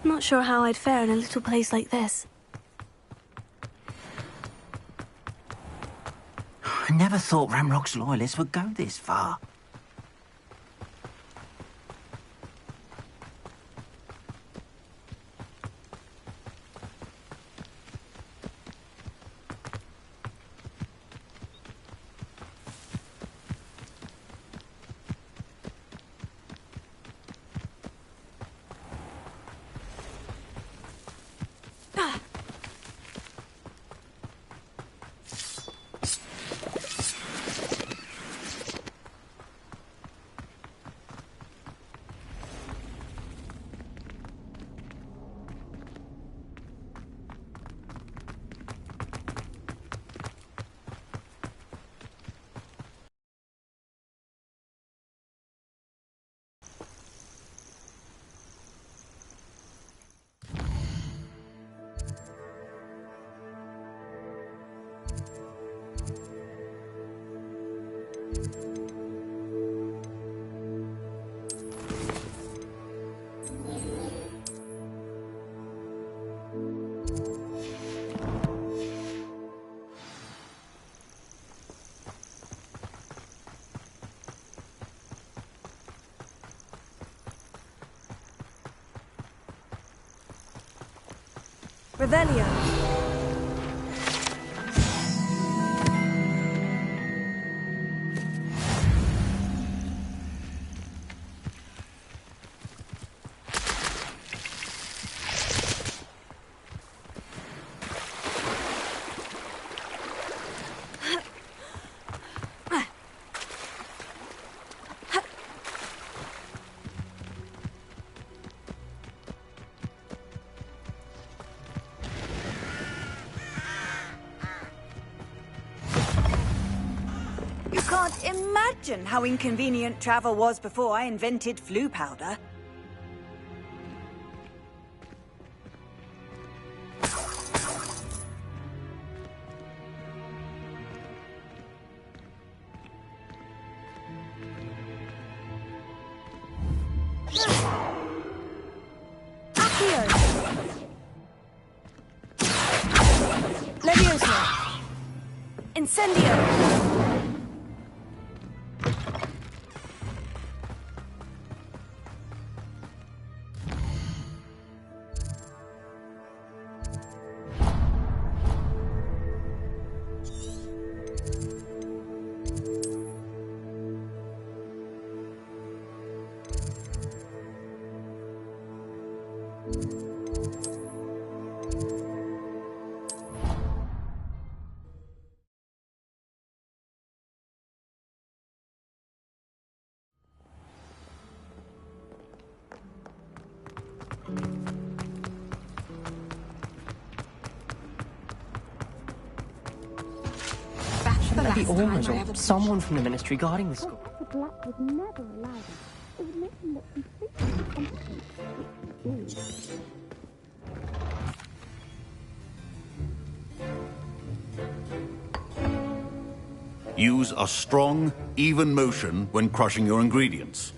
Not sure how I'd fare in a little place like this. I never thought Ramrock's loyalists would go this far. Revelio. Can't imagine how inconvenient travel was before I invented flu powder. Accio! Leviosa! Incendio! Shouldn't there be almost or someone from the ministry guarding the school? Professor Black would never allow them. It would make them look completely incompetent. Use a strong, even motion when crushing your ingredients.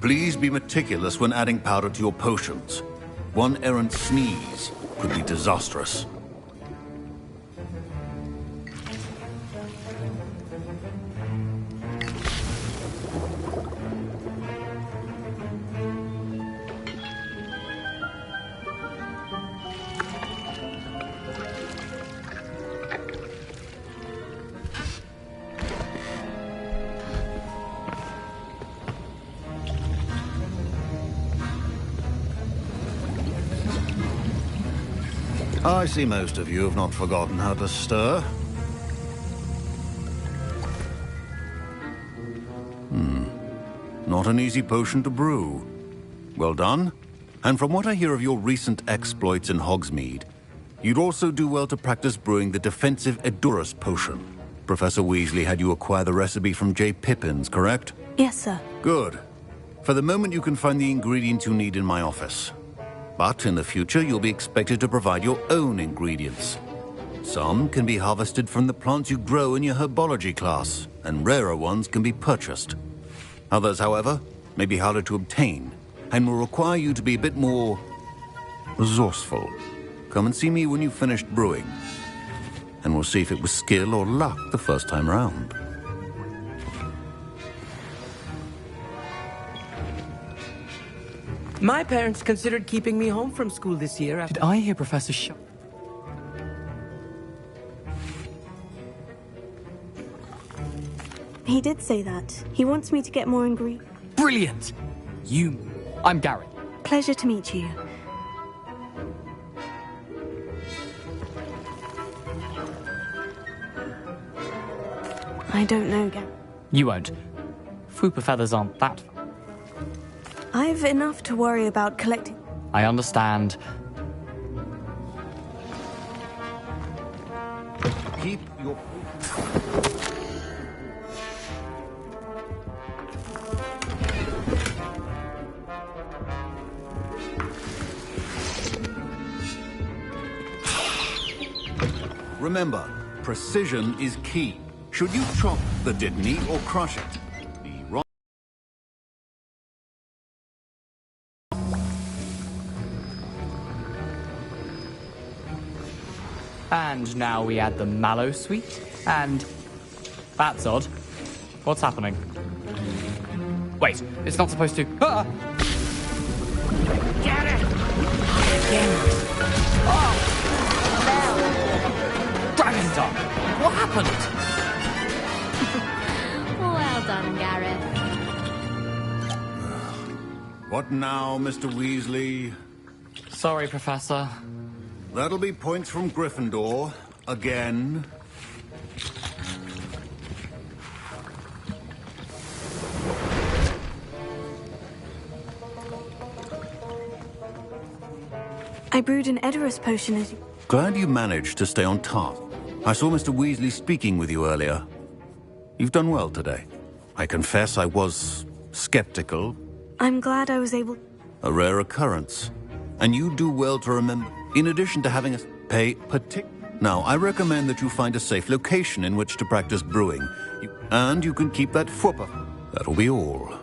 Please be meticulous when adding powder to your potions. One errant sneeze could be disastrous. I see most of you have not forgotten how to stir. Not an easy potion to brew. Well done. And from what I hear of your recent exploits in Hogsmeade, you'd also do well to practice brewing the defensive Edurus potion. Professor Weasley had you acquire the recipe from J. Pippins, correct? Yes, sir. Good. For the moment, you can find the ingredients you need in my office. But in the future, you'll be expected to provide your own ingredients. Some can be harvested from the plants you grow in your herbology class, and rarer ones can be purchased. Others, however, may be harder to obtain, and will require you to be a bit more resourceful. Come and see me when you've finished brewing, and we'll see if it was skill or luck the first time round. My parents considered keeping me home from school this year after... Did I hear Professor He did say that. He wants me to get more ingredient. Brilliant! I'm Gary. Pleasure to meet you. I don't know, Gary. You won't. Fupa feathers aren't that fun. I've enough to worry about collecting. I understand. Keep your... Remember, precision is key. Should you chop the Didney or crush it? The wrong... And now we add the mallow sweet, and... That's odd. What's happening? Wait, it's not supposed to... Ah! Get it! Dragon Star! What happened? Well done, Gareth. What now, Mr. Weasley? Sorry, Professor. That'll be points from Gryffindor. Again. I brewed an Edorus potion as you... Glad you managed to stay on task. I saw Mr. Weasley speaking with you earlier. You've done well today. I confess I was skeptical. I'm glad I was able... A rare occurrence. And you do well to remember. In addition to having us pay Now, I recommend that you find a safe location in which to practice brewing. And you can keep that fwpper. That'll be all.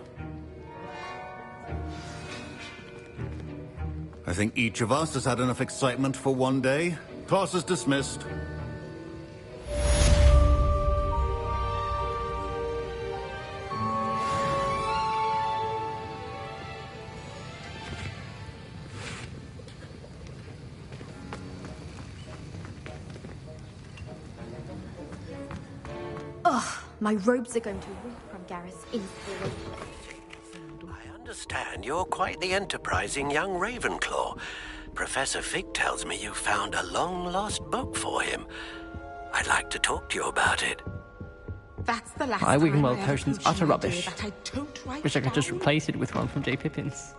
I think each of us has had enough excitement for one day. Class is dismissed. My robes are going to reek from Gareth's inspiration. I understand you're quite the enterprising young Ravenclaw. Professor Fig tells me you found a long-lost book for him. I'd like to talk to you about it. That's the last My time Wiggenweld I ever potion's thought utter you rubbish. that I don't write Wish I could just down. replace it with one from J. Pippin's.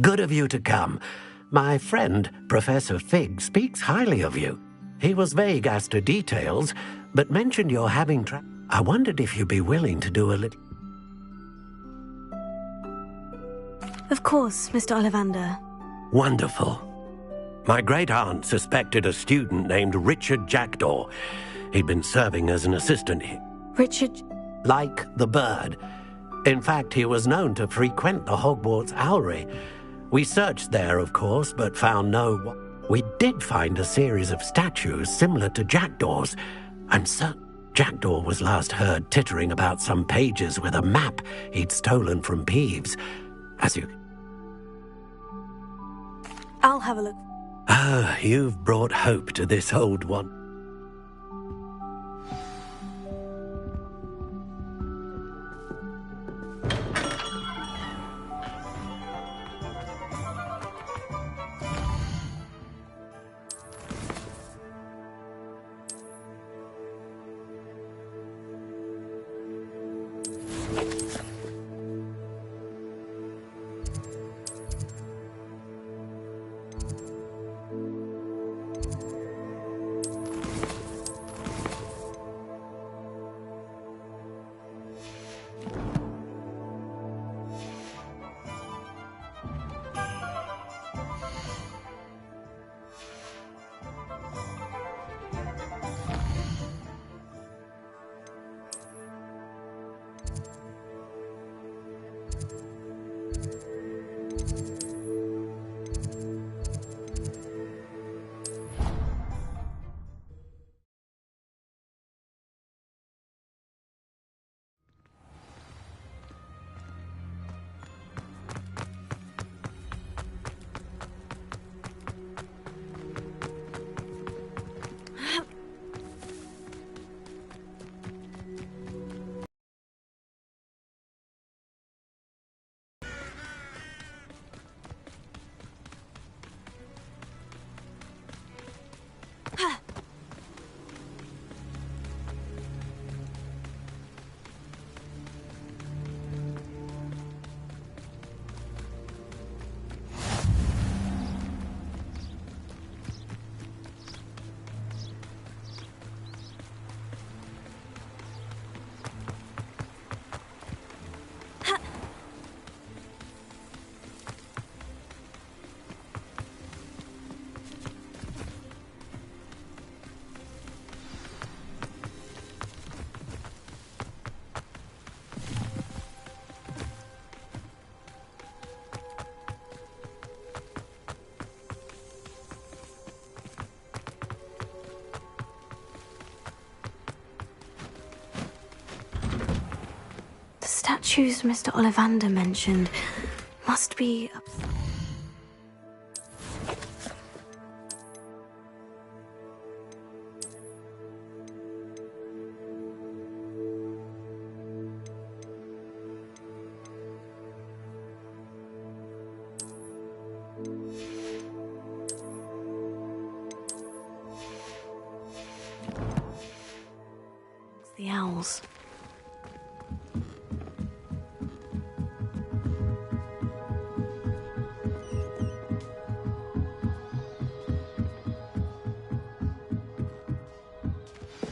Good of you to come. My friend, Professor Fig, speaks highly of you. He was vague as to details, but mentioned you're having I wondered if you'd be willing to do a little... Of course, Mr. Ollivander. Wonderful. My great-aunt suspected a student named Richard Jackdaw. He'd been serving as an assistant here. Richard... Like the bird. In fact, he was known to frequent the Hogwarts Owlery. We searched there, of course, but found no... We did find a series of statues similar to Jackdaw's. I'm certain Jackdaw was last heard tittering about some pages with a map he'd stolen from Peeves. As you... I'll have a look. Ah, you've brought hope to this old one. Statues Mr. Ollivander mentioned must be... the owls.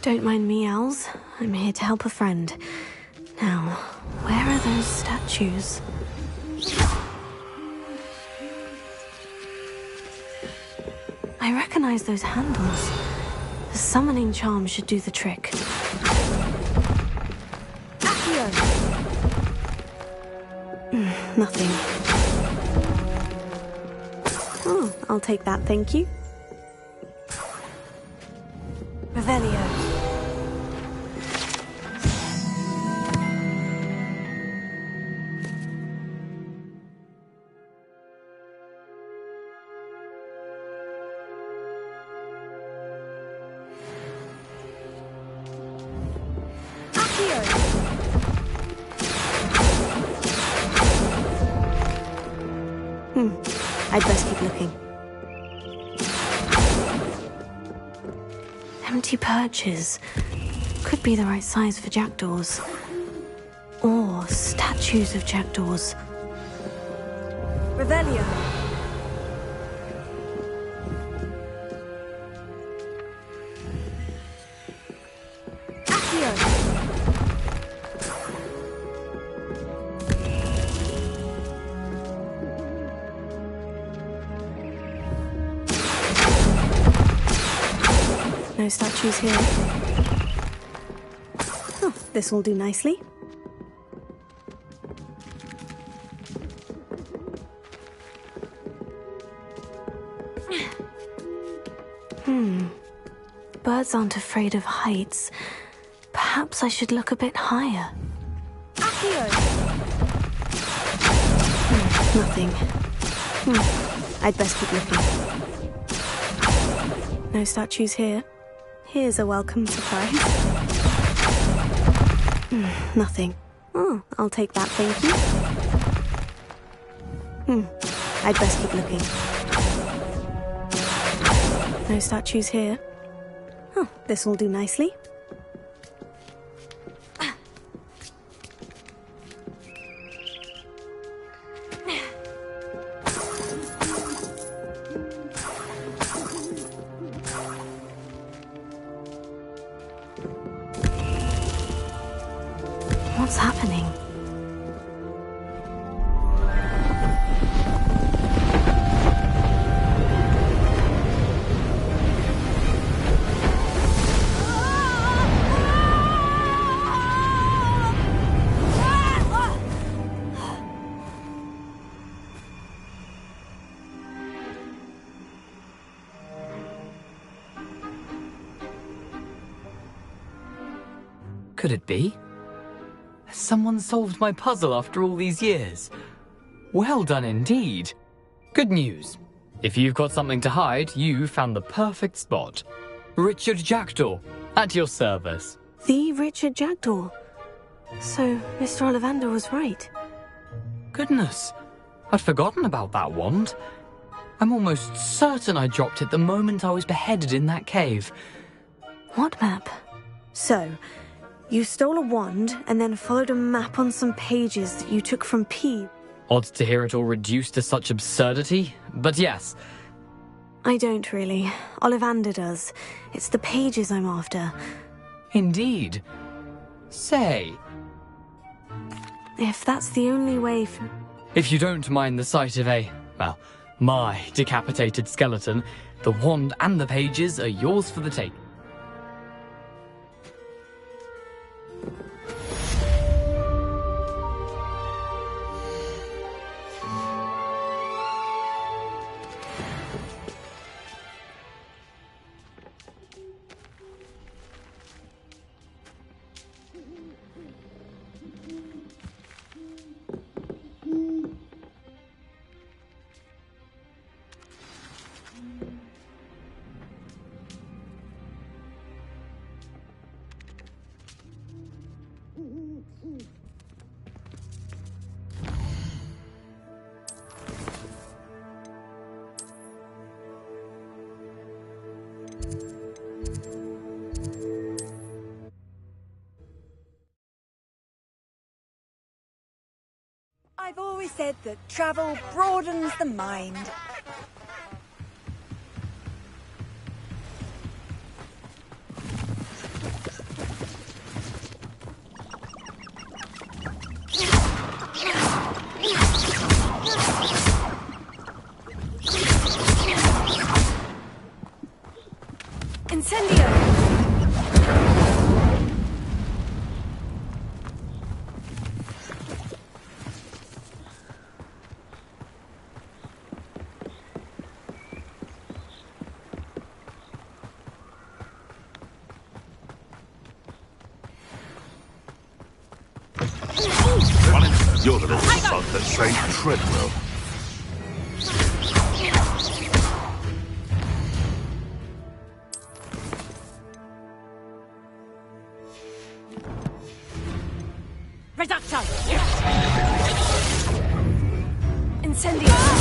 Don't mind me, owls. I'm here to help a friend. Now, where are those statues? I recognize those handles. The summoning charm should do the trick. Accio! Nothing. Oh, I'll take that, thank you. Revelio. I'd best keep looking. Empty perches. Could be the right size for jackdaws. Or statues of jackdaws. Revelio. Accio. No statues here. Oh, this will do nicely. Birds aren't afraid of heights. Perhaps I should look a bit higher. Accio. Nothing. I'd best keep looking. No statues here. Here's a welcome surprise. Nothing. Oh, I'll take that, thank you. I'd best keep looking. No statues here. Oh, this will do nicely. What's happening? Could it be? Has someone solved my puzzle after all these years? Well done indeed. Good news. If you've got something to hide, you found the perfect spot. Richard Jackdaw, at your service. The Richard Jackdaw. So, Mr. Ollivander was right. Goodness, I'd forgotten about that wand. I'm almost certain I dropped it the moment I was beheaded in that cave. What map? So, you stole a wand and then followed a map on some pages that you took from P. Odd to hear it all reduced to such absurdity, but yes. I don't really. Ollivander does. It's the pages I'm after. Indeed. Say, If that's the only way if you don't mind the sight of my decapitated skeleton, the wand and the pages are yours for the take. I've always said that travel broadens the mind. Incendio! You're the little son that saved Treadwell. Reducto! Incendio!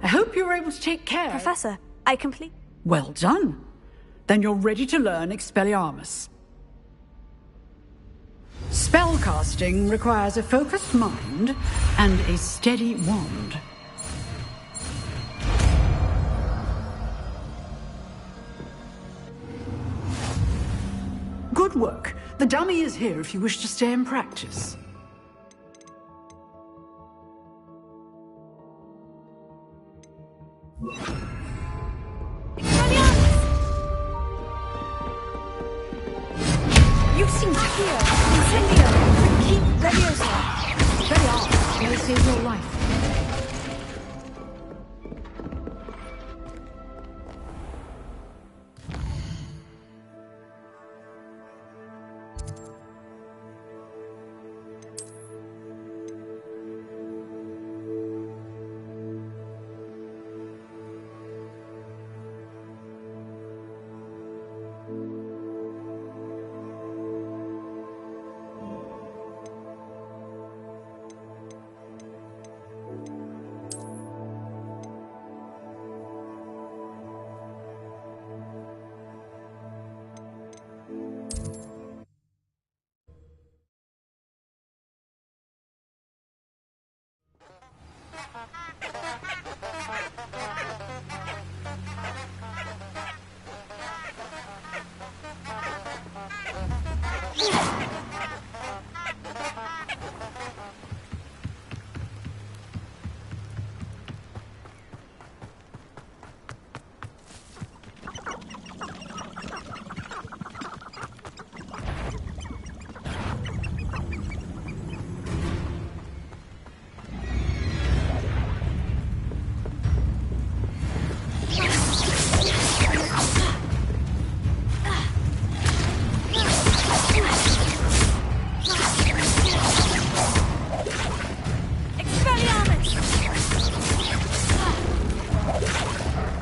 I hope you were able to take care. Professor, I complete... Well done. Then you're ready to learn Expelliarmus. Spellcasting requires a focused mind and a steady wand. Good work. The dummy is here if you wish to stay and practice. You seem to hear. Incendio. Keep Leviosa. Expelliarmus may save your life.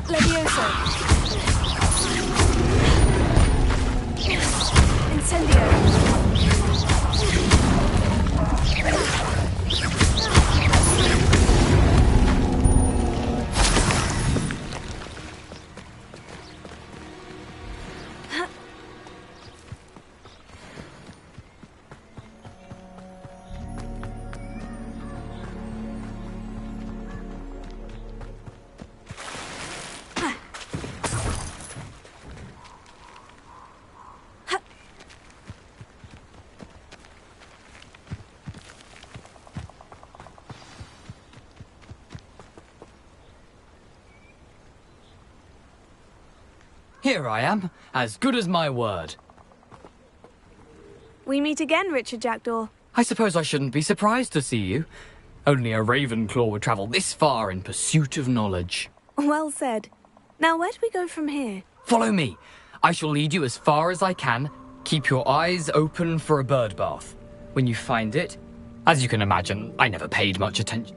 Leviosa. Here I am, as good as my word. We meet again, Richard Jackdaw. I suppose I shouldn't be surprised to see you. Only a Ravenclaw would travel this far in pursuit of knowledge. Well said. Now, where do we go from here? Follow me. I shall lead you as far as I can. Keep your eyes open for a bird bath. When you find it, as you can imagine, I never paid much attention.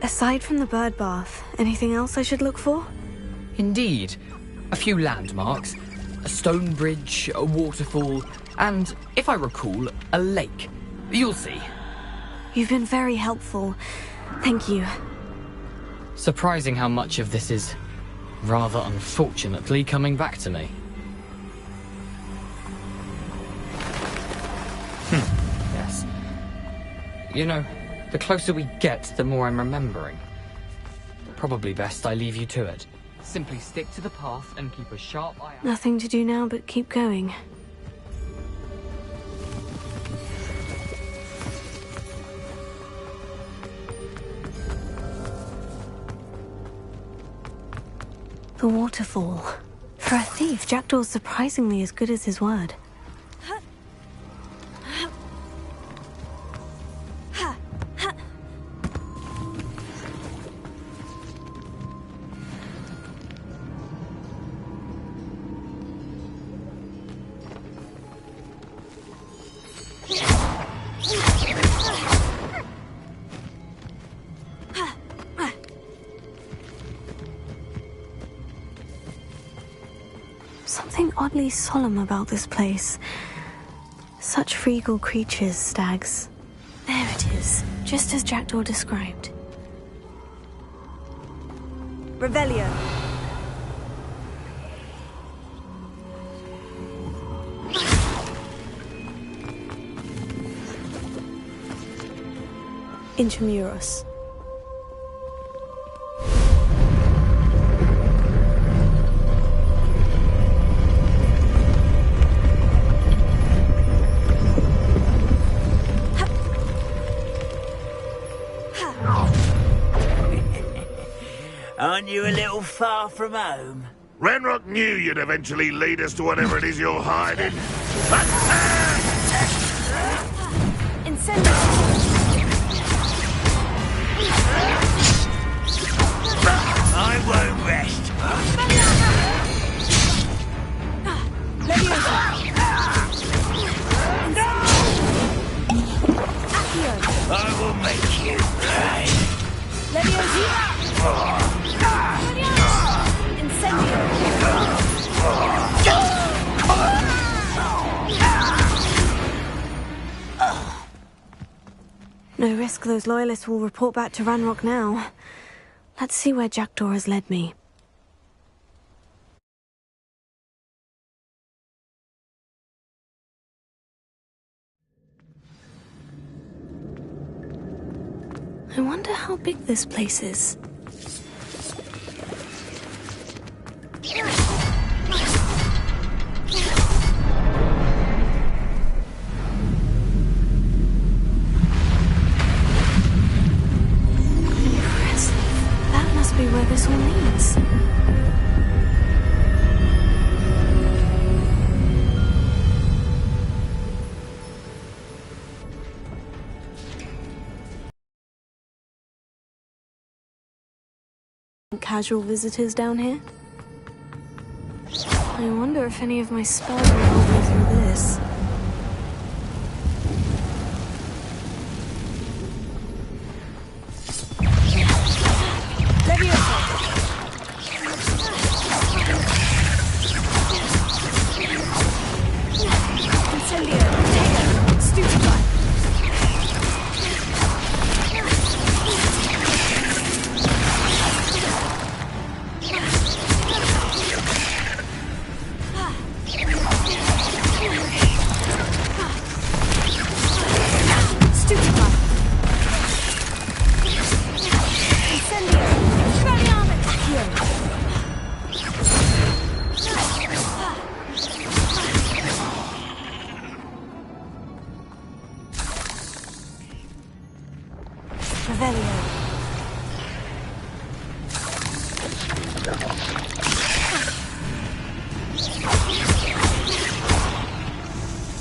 Aside from the bird bath, anything else I should look for? Indeed. A few landmarks. A stone bridge, a waterfall, and, if I recall, a lake. You'll see. You've been very helpful. Thank you. Surprising how much of this is, rather unfortunately, coming back to me. Yes. You know, the closer we get, the more I'm remembering. Probably best I leave you to it. Simply stick to the path and keep a sharp eye out. Nothing to do now but keep going. The waterfall. For a thief, Jackdaw's surprisingly as good as his word. Something oddly solemn about this place. Such regal creatures, stags. There it is, just as Jackdaw described. Revelio. Intramuros. Aren't you a little far from home? Ranrock knew you'd eventually lead us to whatever it is you're hiding. I won't rest. I will make you pay. No risk those loyalists will report back to Ranrock now. Let's see where Jackdaw has led me. I wonder how big this place is. That must be where this all leads. Casual visitors down here? I wonder if any of my spells will help me through this.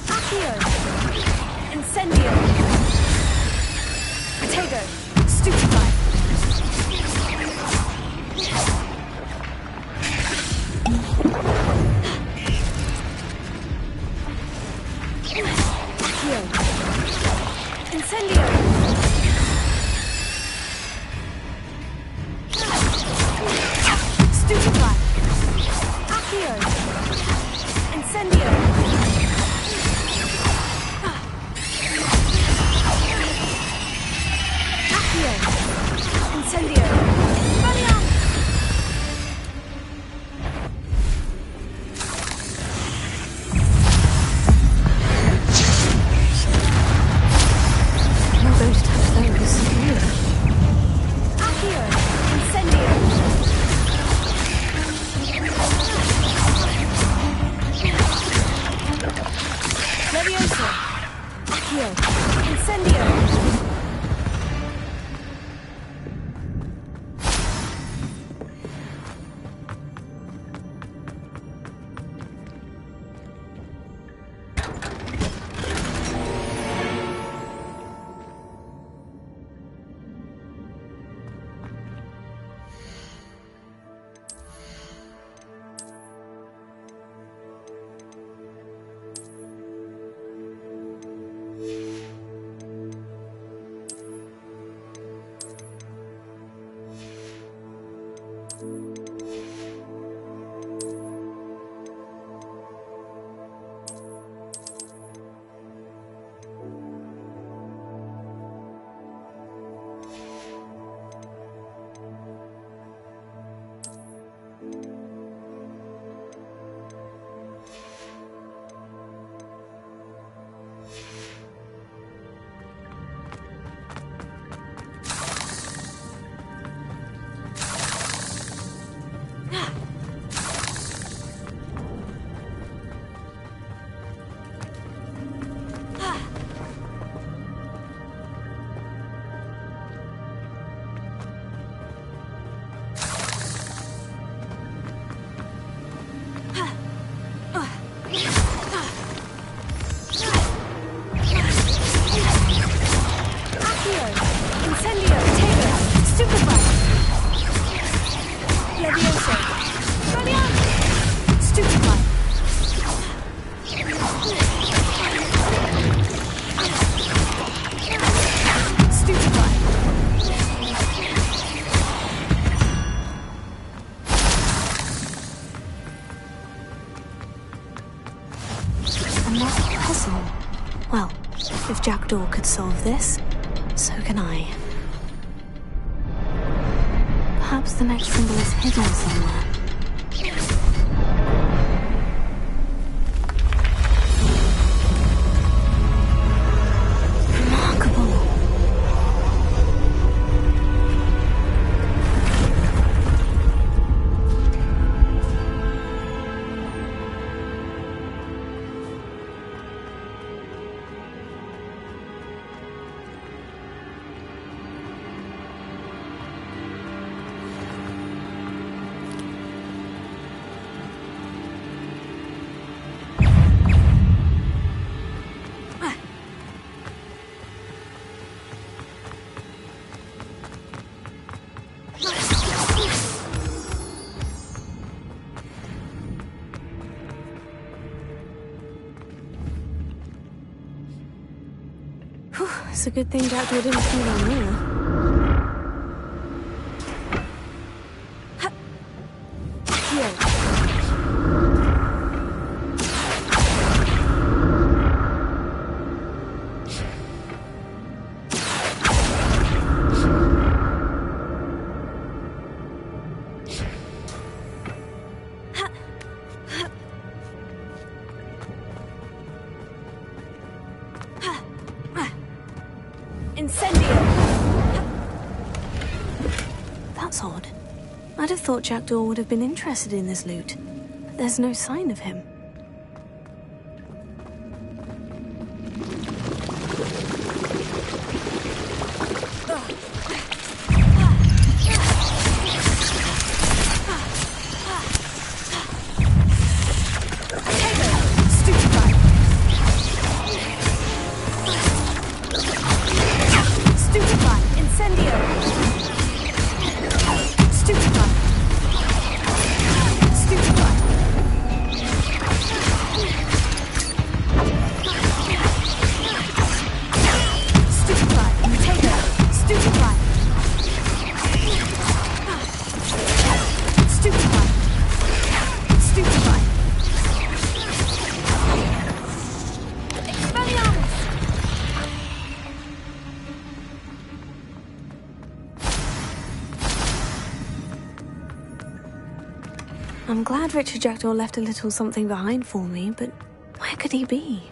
Accio! Incendio! Potato! Stupefy! Accio! Incendio! Stupefy! Accio! Incendio! Accio! Incendio! Valiant! I'm not going to touch those. Accio! Incendio! Levioso! Accio! Incendio! Accio! Incendio! Potato! Stupefy! Levioso! Valiant! Stupefy! Stupefy! Another puzzle. Well, if Jackdaw could solve this, so can I. Perhaps the next symbol is hidden somewhere. Remarkable. It's a good thing Jackdaw didn't feed on me. Incendio! That's odd. I'd have thought Jackdaw would have been interested in this loot, but there's no sign of him. I'm glad Richard Jackdaw left a little something behind for me, but where could he be?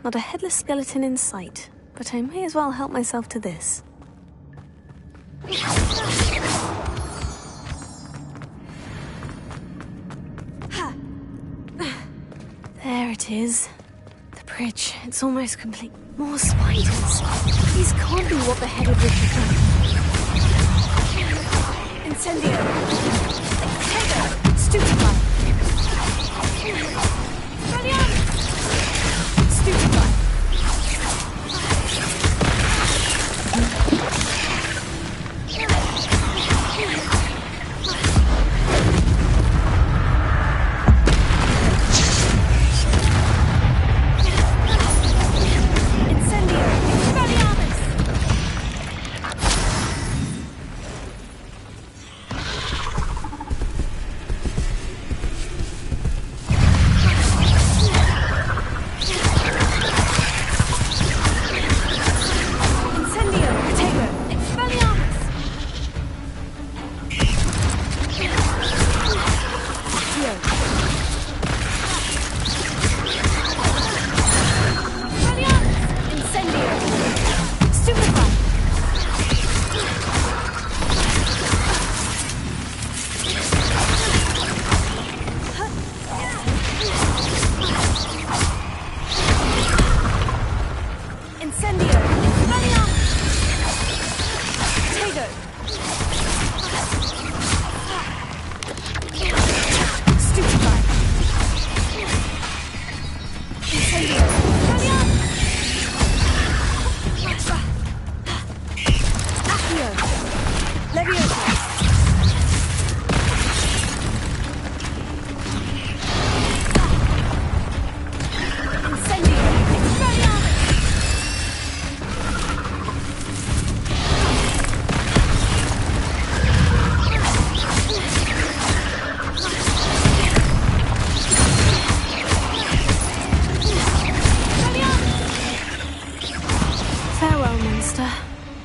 Not a headless skeleton in sight, but I may as well help myself to this. There it is. The bridge. It's almost complete. More spiders. These can't be what the headed Richard did. Incendio. Tego. Stupefy. Stupefy.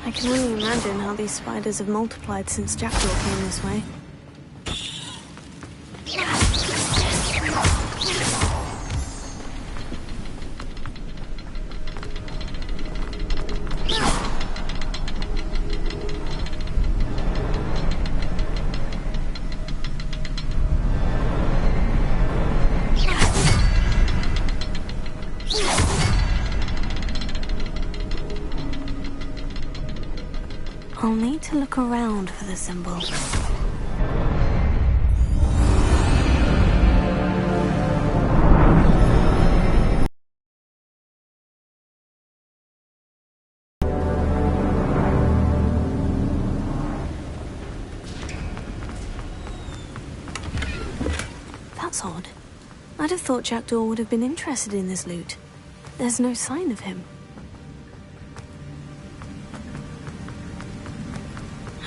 I can only imagine how these spiders have multiplied since Jackdaw came this way. I'll need to look around for the symbol. That's odd. I'd have thought Jackdaw would have been interested in this loot. There's no sign of him.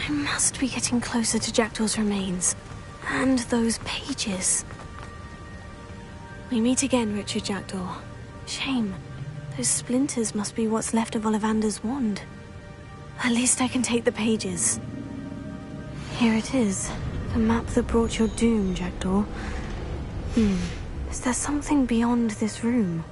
I I must be getting closer to Jackdaw's remains. And those pages. We meet again, Richard Jackdaw. Shame. Those splinters must be what's left of Ollivander's wand. At least I can take the pages. Here it is. The map that brought your doom, Jackdaw. Is there something beyond this room?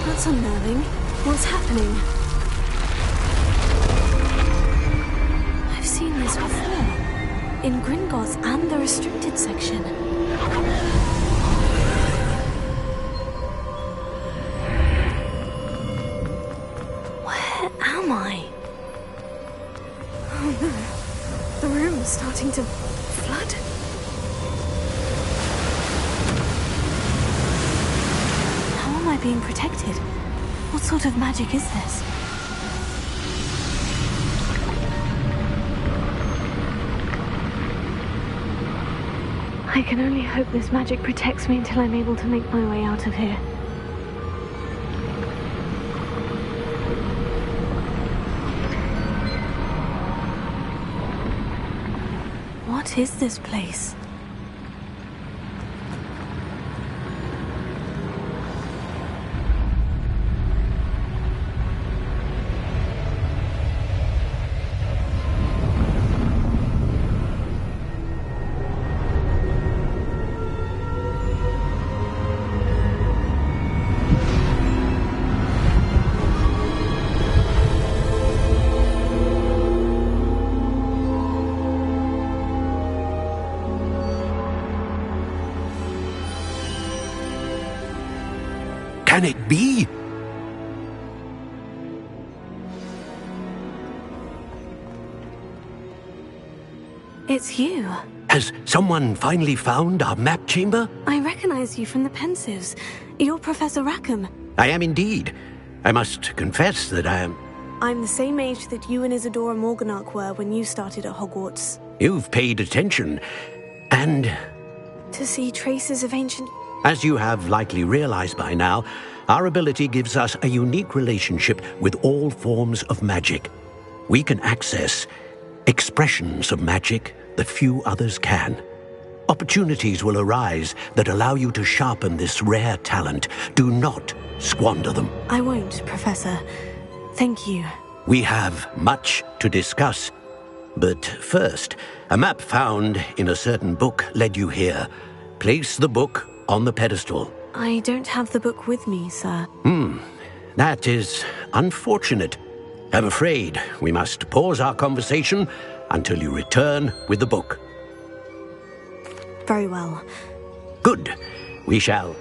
That's unnerving. What's happening? I've seen this before. In Gringotts and the restricted section. Where am I? Oh no. The room is starting to flood. How am I being protected? What sort of magic is this? I can only hope this magic protects me until I'm able to make my way out of here. What is this place? Can it be? It's you. Has someone finally found our map chamber? I recognize you from the Pensives. You're Professor Rackham. I am indeed. I must confess that I am... I'm the same age that you and Isadora Morganach were when you started at Hogwarts. You've paid attention, and... To see traces of ancient... As you have likely realized by now, our ability gives us a unique relationship with all forms of magic. We can access expressions of magic that few others can. Opportunities will arise that allow you to sharpen this rare talent. Do not squander them. I won't, Professor. Thank you. We have much to discuss. But first, a map found in a certain book led you here. Place the book on the pedestal. I don't have the book with me, sir. That is unfortunate. I'm afraid we must pause our conversation until you return with the book. Very well. Good. We shall.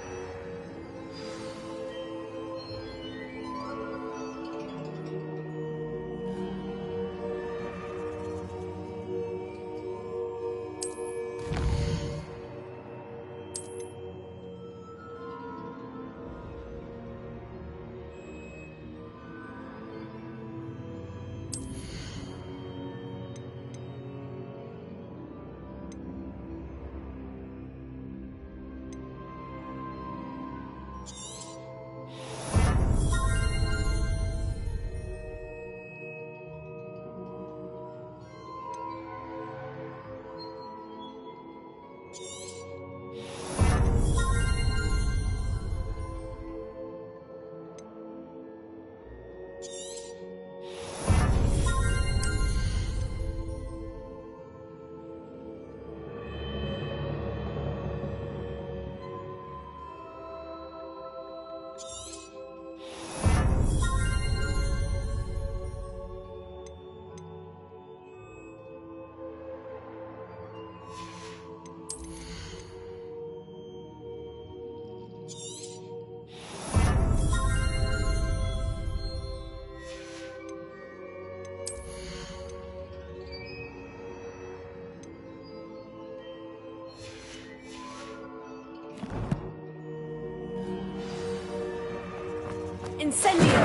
Incendio!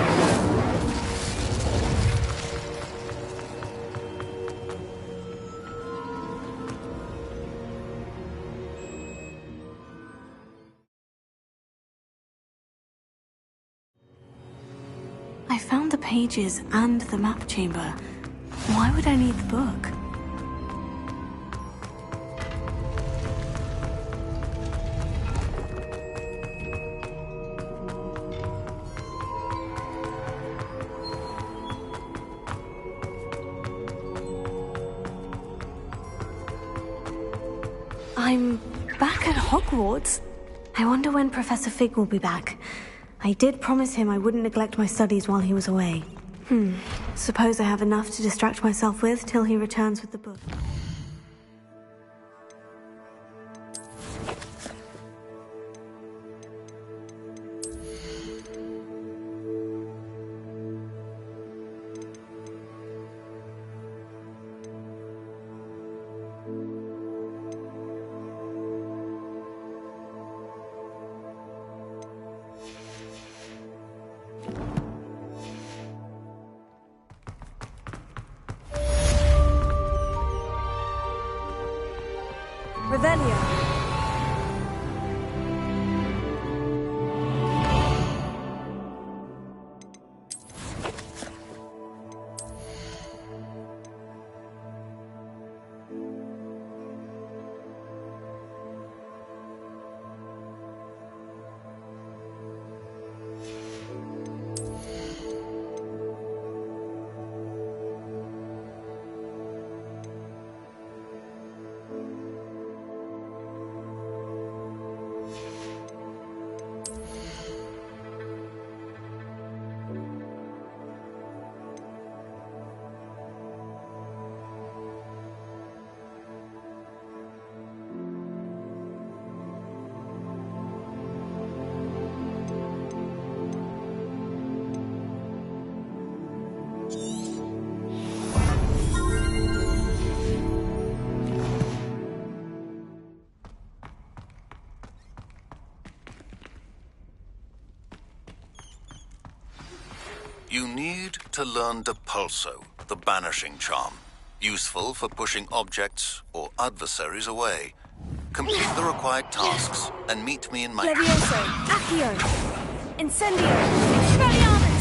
I found the pages and the map chamber. Why would I need the book? I'm back at Hogwarts. I wonder when Professor Fig will be back. I did promise him I wouldn't neglect my studies while he was away. Suppose I have enough to distract myself with till he returns with the book. Revelio. You need to learn Depulso, the banishing charm, useful for pushing objects or adversaries away. Complete the required tasks and meet me in my... Levioso, Accio, Incendio, Expelliarmus!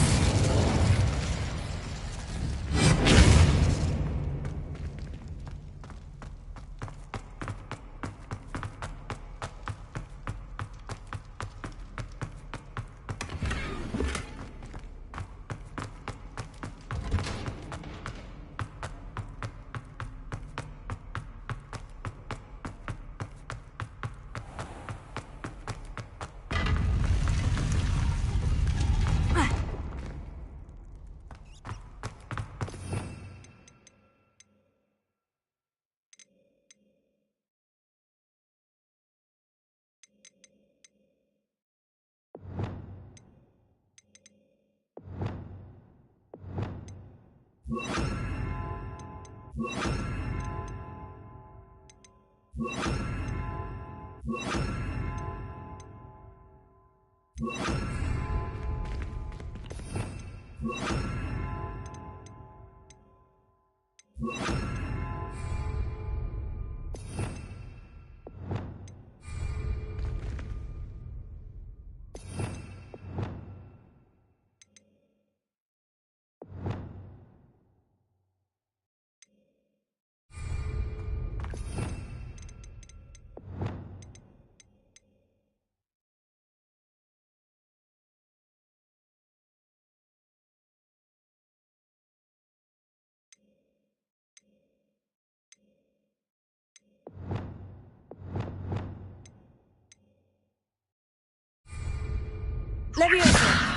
Levioso!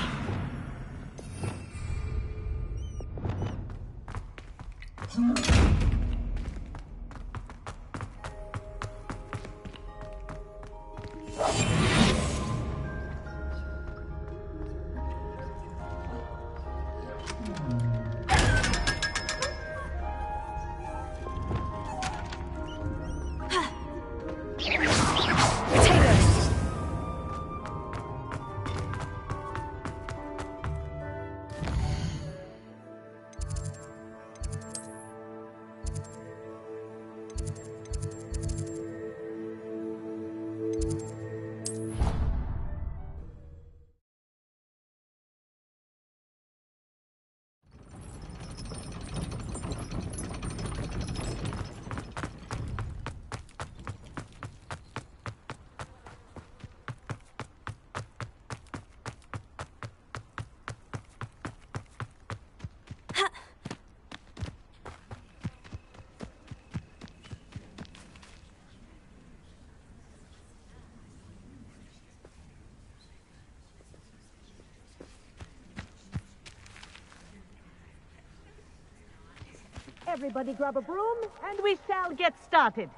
Everybody grab a broom, and we shall get started.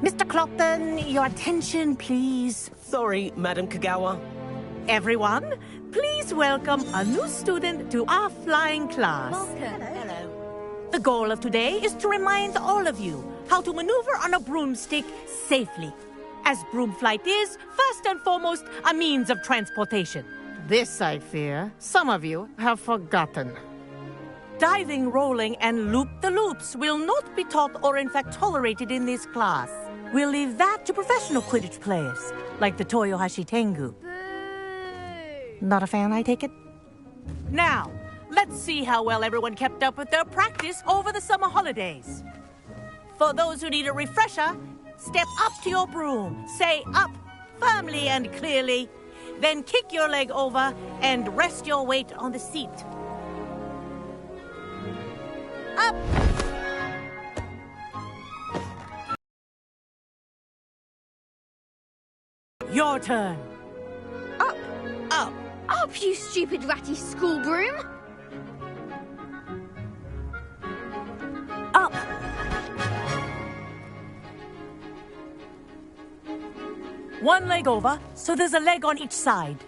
Mr. Clopton, your attention, please. Sorry, Madam Kagawa. Everyone, please welcome a new student to our flying class. Hello. The goal of today is to remind all of you how to maneuver on a broomstick safely, as broom flight is, first and foremost, a means of transportation. This, I fear, some of you have forgotten. Diving, rolling, and loop-the-loops will not be taught or in fact tolerated in this class. We'll leave that to professional Quidditch players, like the Toyohashi Tengu. Not a fan, I take it? Now, let's see how well everyone kept up with their practice over the summer holidays. For those who need a refresher, step up to your broom, say up, firmly and clearly, then kick your leg over and rest your weight on the seat. Up! Your turn. Up. Up. Up, you stupid ratty school broom. Up. One leg over, so there's a leg on each side.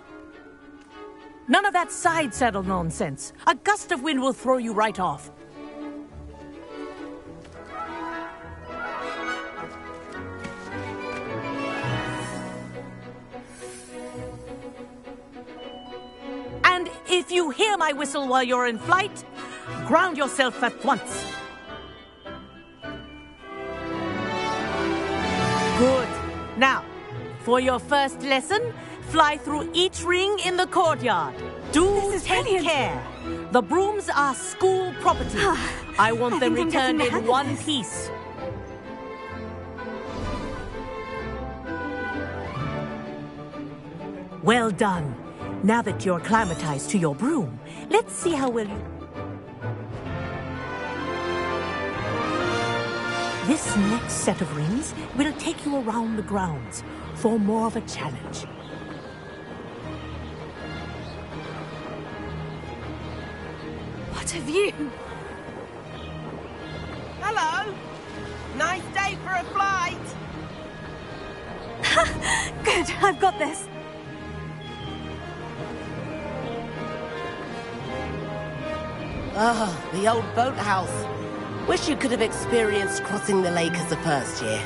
None of that side saddle nonsense. A gust of wind will throw you right off. And if you hear my whistle while you're in flight, ground yourself at once. For your first lesson, fly through each ring in the courtyard. Do take care. The brooms are school property. I want them returned in one piece. Well done. Now that you're acclimatized to your broom, let's see how well you... This next set of rings will take you around the grounds for more of a challenge. What a view! Hello! Nice day for a flight! Good, I've got this. Ah, the old boathouse. Wish you could have experienced crossing the lake as the first year.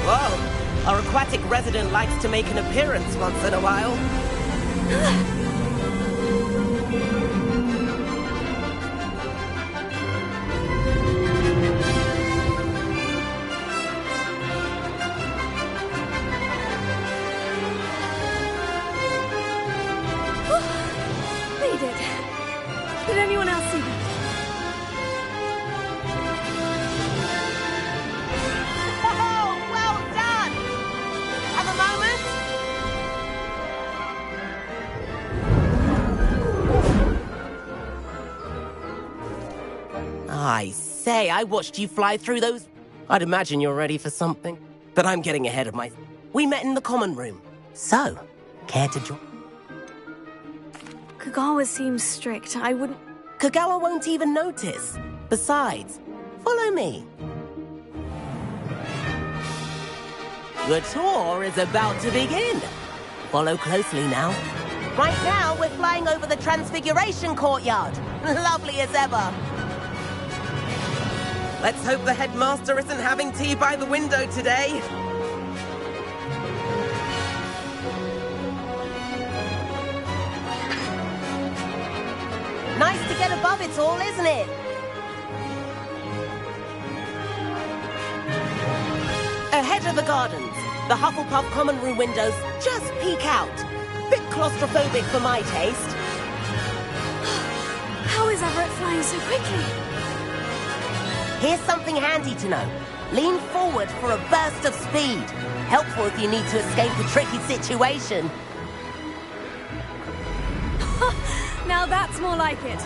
Whoa, our aquatic resident likes to make an appearance once in a while. Did anyone else see that? Oh, well done! Have a moment? I say, I watched you fly through those... I'd imagine you're ready for something. But I'm getting ahead of my... We met in the common room. So, care to join? Kagawa seems strict. I wouldn't... Kagawa won't even notice. Besides, follow me. The tour is about to begin. Follow closely now. Right now, we're flying over the Transfiguration Courtyard. Lovely as ever. Let's hope the headmaster isn't having tea by the window today. Nice to get above it all, isn't it? Ahead of the gardens, the Hufflepuff common room windows just peek out. Bit claustrophobic for my taste. How is Everett flying so quickly? Here's something handy to know. Lean forward for a burst of speed. Helpful if you need to escape a tricky situation. Now that's more like it.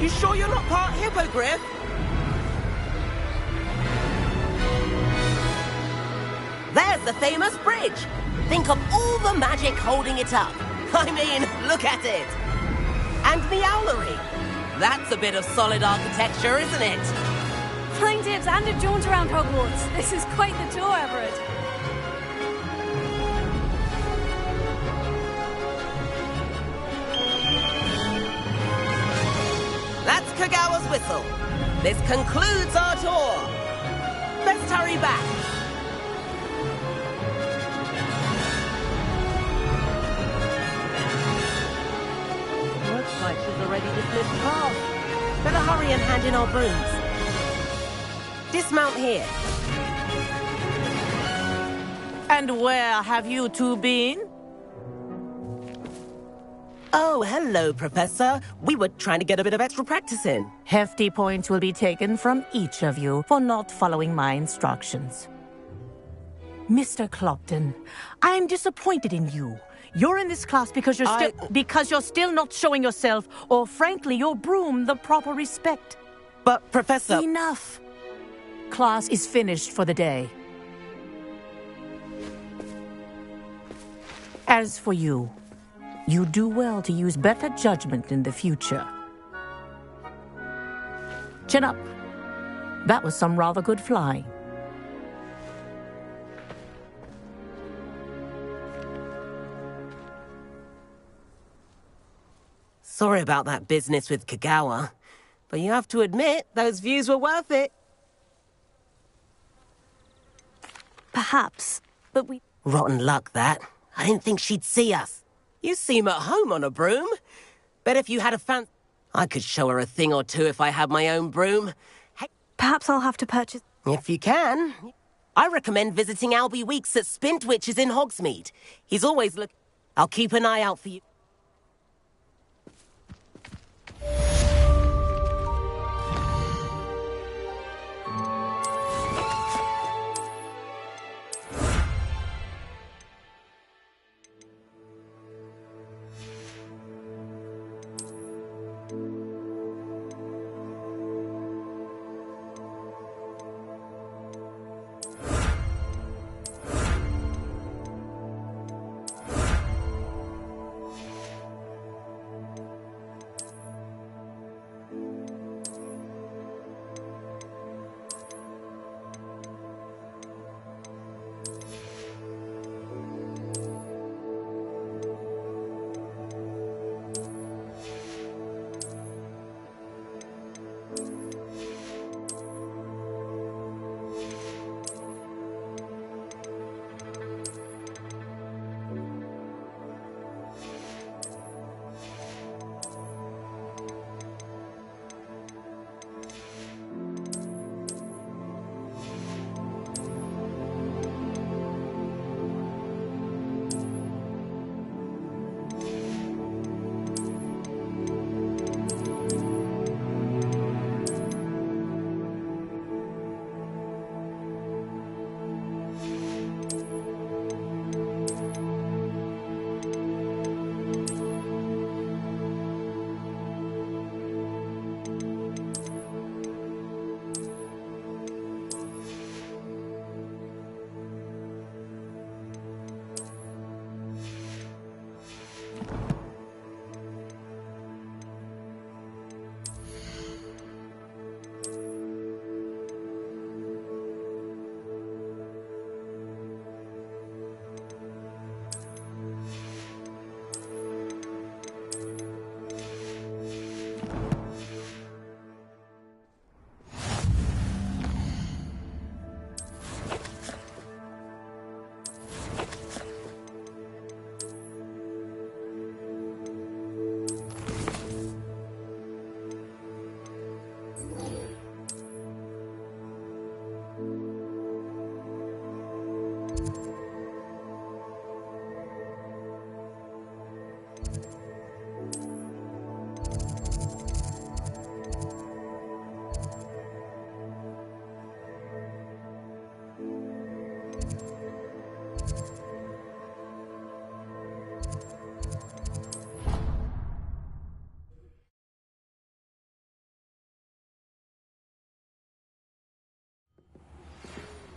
You sure you're not part hippogriff? There's the famous bridge. Think of all the magic holding it up. I mean, look at it. And the owlery. That's a bit of solid architecture, isn't it? Flying tips and a jaunt around Hogwarts. This is quite the tour, Everett. That's Kagawa's whistle. This concludes our tour. Let's hurry back. Looks like she's already dismissed class. Better hurry and hand in our brooms. Dismount here. And where have you two been? Oh, hello, Professor. We were trying to get a bit of extra practice in. Hefty points will be taken from each of you for not following my instructions. Mr. Clopton, I'm disappointed in you. You're in this class because you're still not showing yourself, or frankly, your broom the proper respect. But, Professor... Enough. Class is finished for the day. As for you, you do well to use better judgment in the future. Chin up. That was some rather good flying. Sorry about that business with Kagawa, but you have to admit, those views were worth it. Perhaps, but we... Rotten luck, that. I didn't think she'd see us. You seem at home on a broom. Bet if you had a I could show her a thing or two if I had my own broom. Hey, Perhaps I'll have to purchase... if you can. I recommend visiting Albie Weeks at Spintwitches in Hogsmeade. He's always I'll keep an eye out for you.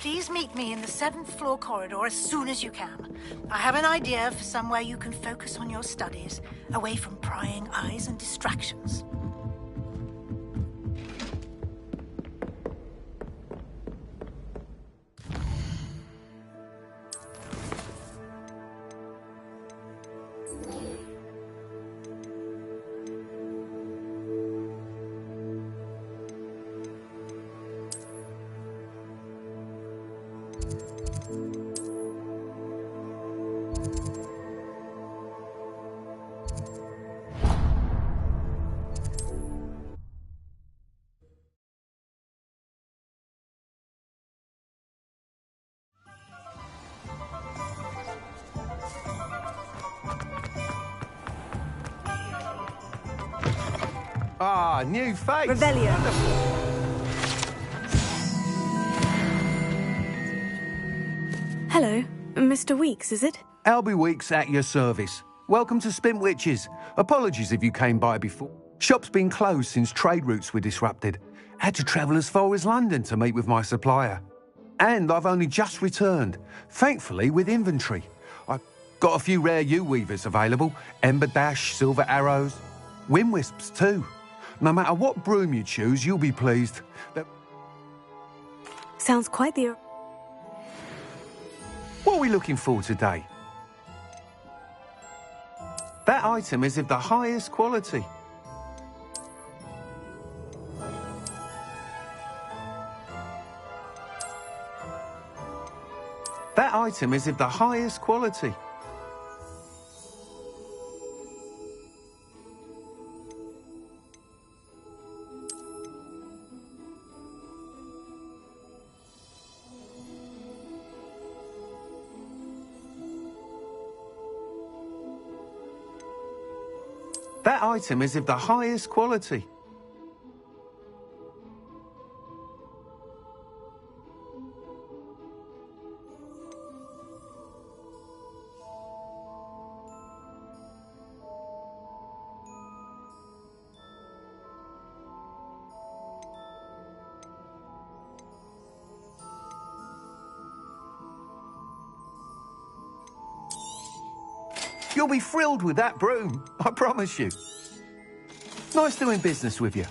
Please meet me in the 7th floor corridor as soon as you can. I have an idea for somewhere you can focus on your studies, away from prying eyes and distractions. Ah, new face. Revelio. Hello, Mr. Weeks, is it? Albie Weeks at your service. Welcome to Spintwitches. Apologies if you came by before. Shop's been closed since trade routes were disrupted. Had to travel as far as London to meet with my supplier. And I've only just returned, thankfully with inventory. I've got a few rare U-weavers available, Ember Dash, Silver Arrows, Wind Wisps too. No matter what broom you choose, you'll be pleased. Sounds quite the... What are we looking for today? That item is of the highest quality. That That item is of the highest quality. That item is of the highest quality. You'll be thrilled with that broom, I promise you. Nice doing business with you.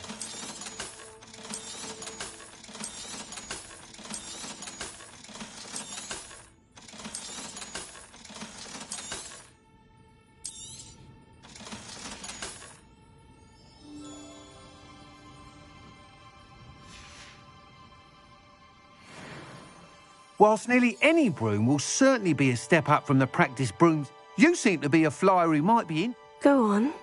Whilst nearly any broom will certainly be a step up from the practice brooms, you seem to be a flyer who might be in. Go on.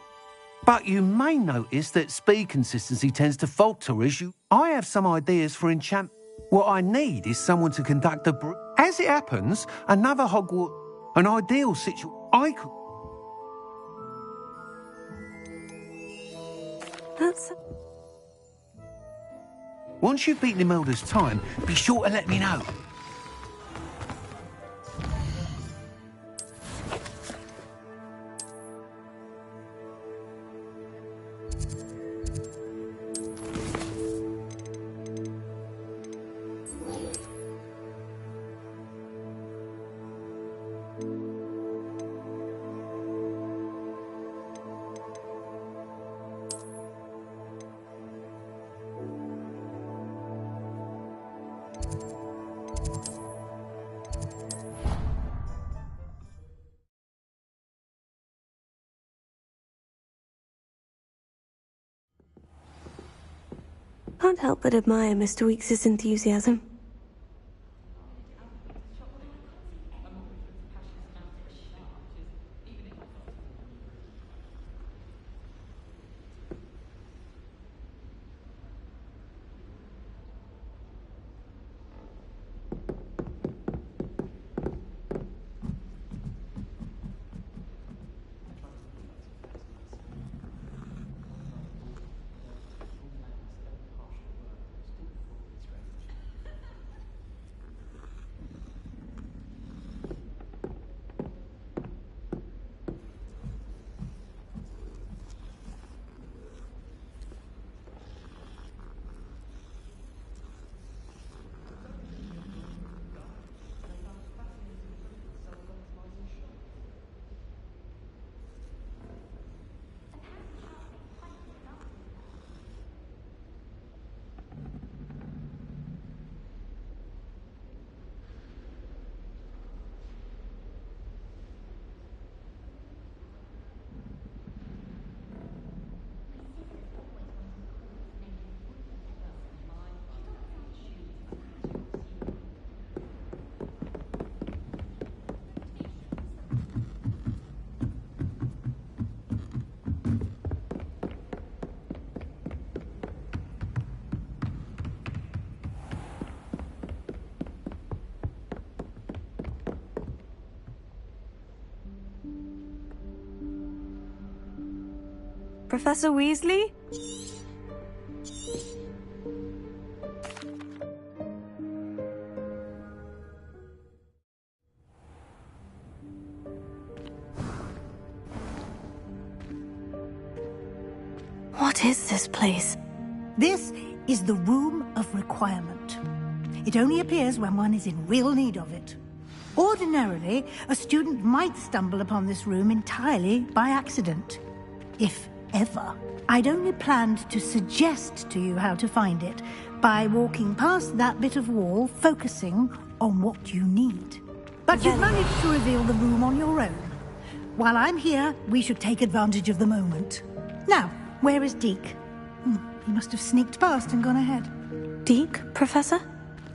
But you may notice that speed consistency tends to falter as you... I have some ideas for enchant. What I need is someone to conduct a broom. As it happens, another Hogwarts... An ideal situation... I could... That's... Once you've beaten Imelda's time, be sure to let me know. Can't help but admire Mr. Weekes' enthusiasm. Professor Weasley? What is this place? This is the Room of Requirement. It only appears when one is in real need of it. Ordinarily, a student might stumble upon this room entirely by accident. If ever. I'd only planned to suggest to you how to find it by walking past that bit of wall, focusing on what you need. But you've managed to reveal the room on your own. While I'm here, we should take advantage of the moment. Now, where is Deke? He must have sneaked past and gone ahead. Deke, Professor?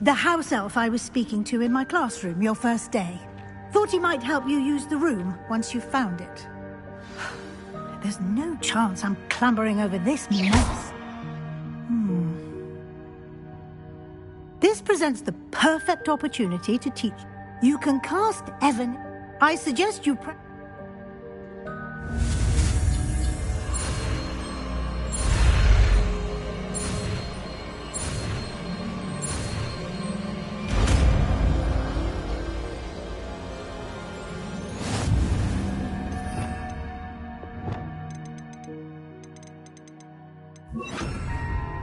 The house elf I was speaking to in my classroom your first day. Thought he might help you use the room once you found it. There's no chance I'm clambering over this mess. This presents the perfect opportunity to teach. You can cast Evan. I suggest you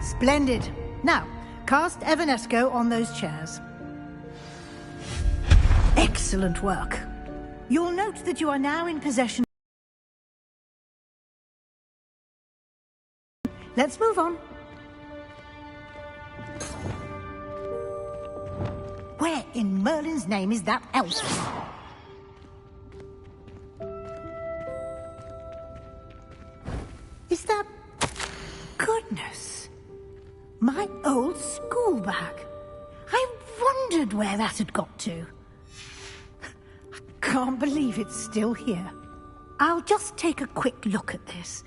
Splendid. Now, cast Evanesco on those chairs. Excellent work. You'll note that you are now in possession. Let's move on. Where in Merlin's name is that elf? Is that... Goodness. My old school bag. I wondered where that had got to. I can't believe it's still here. I'll just take a quick look at this.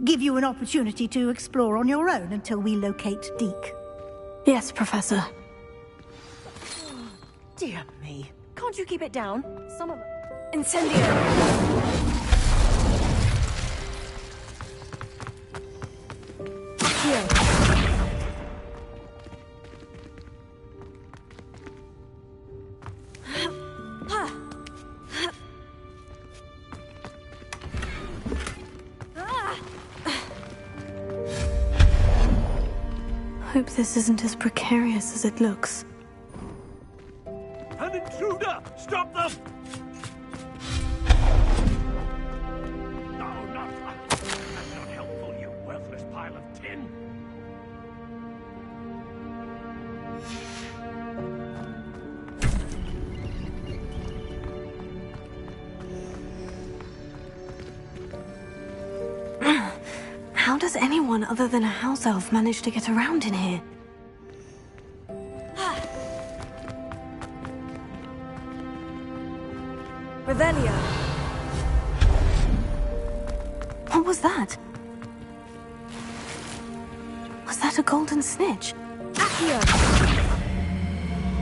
Give you an opportunity to explore on your own until we locate Deke. Yes, Professor. Dear me. Can't you keep it down? Some of it... Incendio! Here. Hope this isn't as precarious as it looks. An intruder! Stop them! No, not that. That's not helpful, you worthless pile of tin. How does anyone other than a house elf manage to get around in here? Revelio. What was that? Was that a golden snitch? Accio.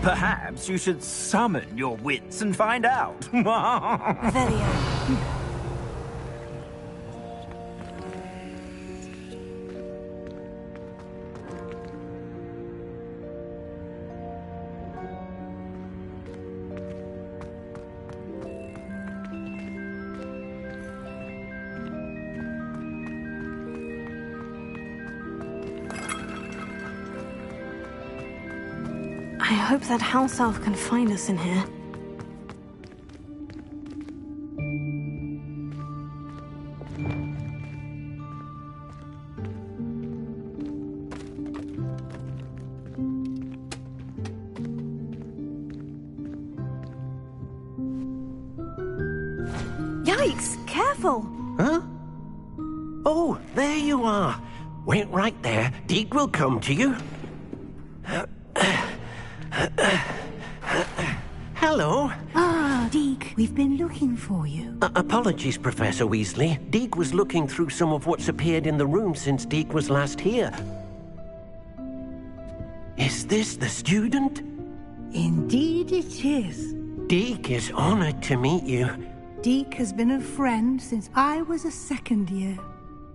Perhaps you should summon your wits and find out. Revelio. I hope that house elf can find us in here. Yikes! Careful! Huh? Oh, there you are. Wait right there. Deke will come to you. Hello. Ah, Deke, we've been looking for you. Apologies, Professor Weasley. Deke was looking through some of what's appeared in the room since Deke was last here. Is this the student? Indeed it is. Deke is honored to meet you. Deke has been a friend since I was a second year.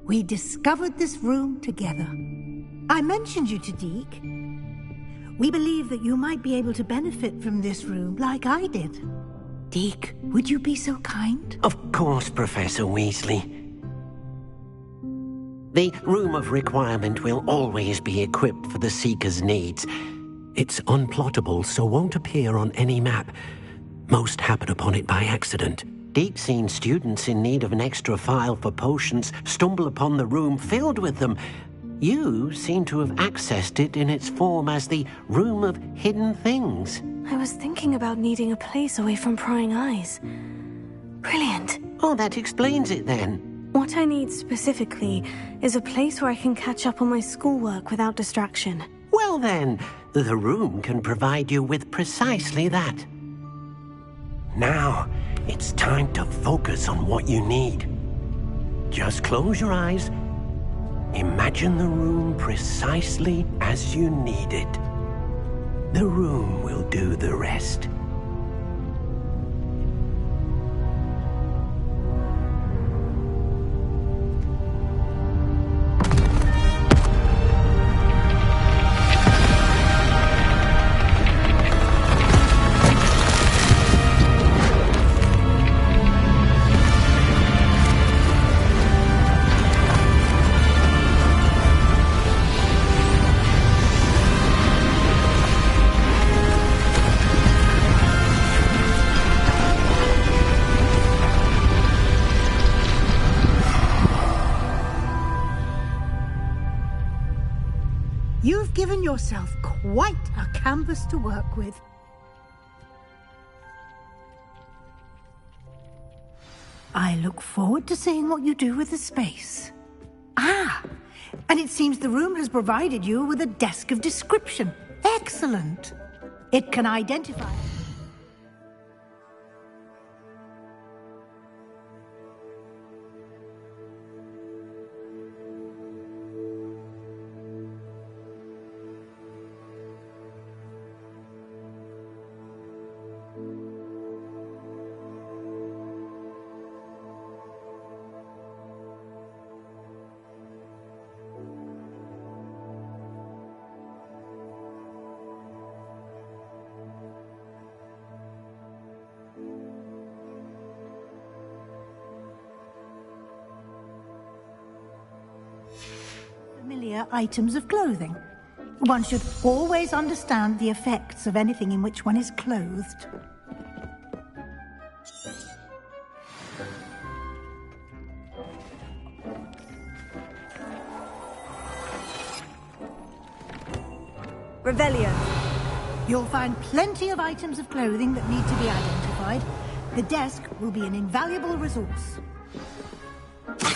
We discovered this room together. I mentioned you to Deke. We believe that you might be able to benefit from this room like I did. Deke, would you be so kind? Of course, Professor Weasley. The Room of Requirement will always be equipped for the Seeker's needs. It's unplottable, so won't appear on any map. Most happen upon it by accident. Deke's seen students in need of an extra file for potions stumble upon the room filled with them. You seem to have accessed it in its form as the Room of Hidden Things. I was thinking about needing a place away from prying eyes. Brilliant. Oh, that explains it then. What I need specifically is a place where I can catch up on my schoolwork without distraction. Well Well then, the room can provide you with precisely that. Now, it's time to focus on what you need. Just close your eyes. Imagine the room precisely as you need it. The room will do the rest. You've given yourself quite a canvas to work with. I look forward to seeing what you do with the space. Ah, and it seems the room has provided you with a desk of description. Excellent. It can identify... familiar items of clothing. One should always understand the effects of anything in which one is clothed. Revelio. You'll find plenty of items of clothing that need to be identified. The desk will be an invaluable resource.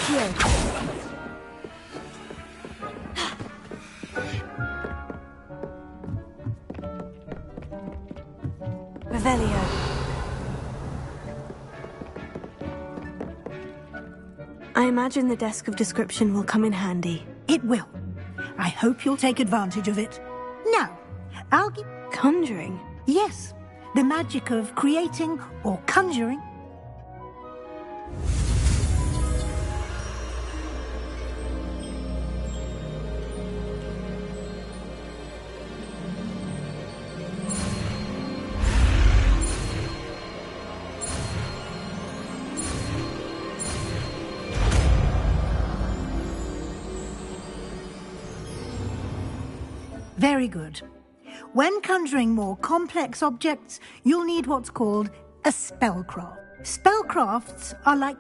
Here. Revelio. I imagine the desk of description will come in handy. It will. I hope you'll take advantage of it. Now, I'll give... Conjuring? Yes, the magic of creating or conjuring. Very good. When conjuring more complex objects, you'll need what's called a spellcraft. Spellcrafts are like...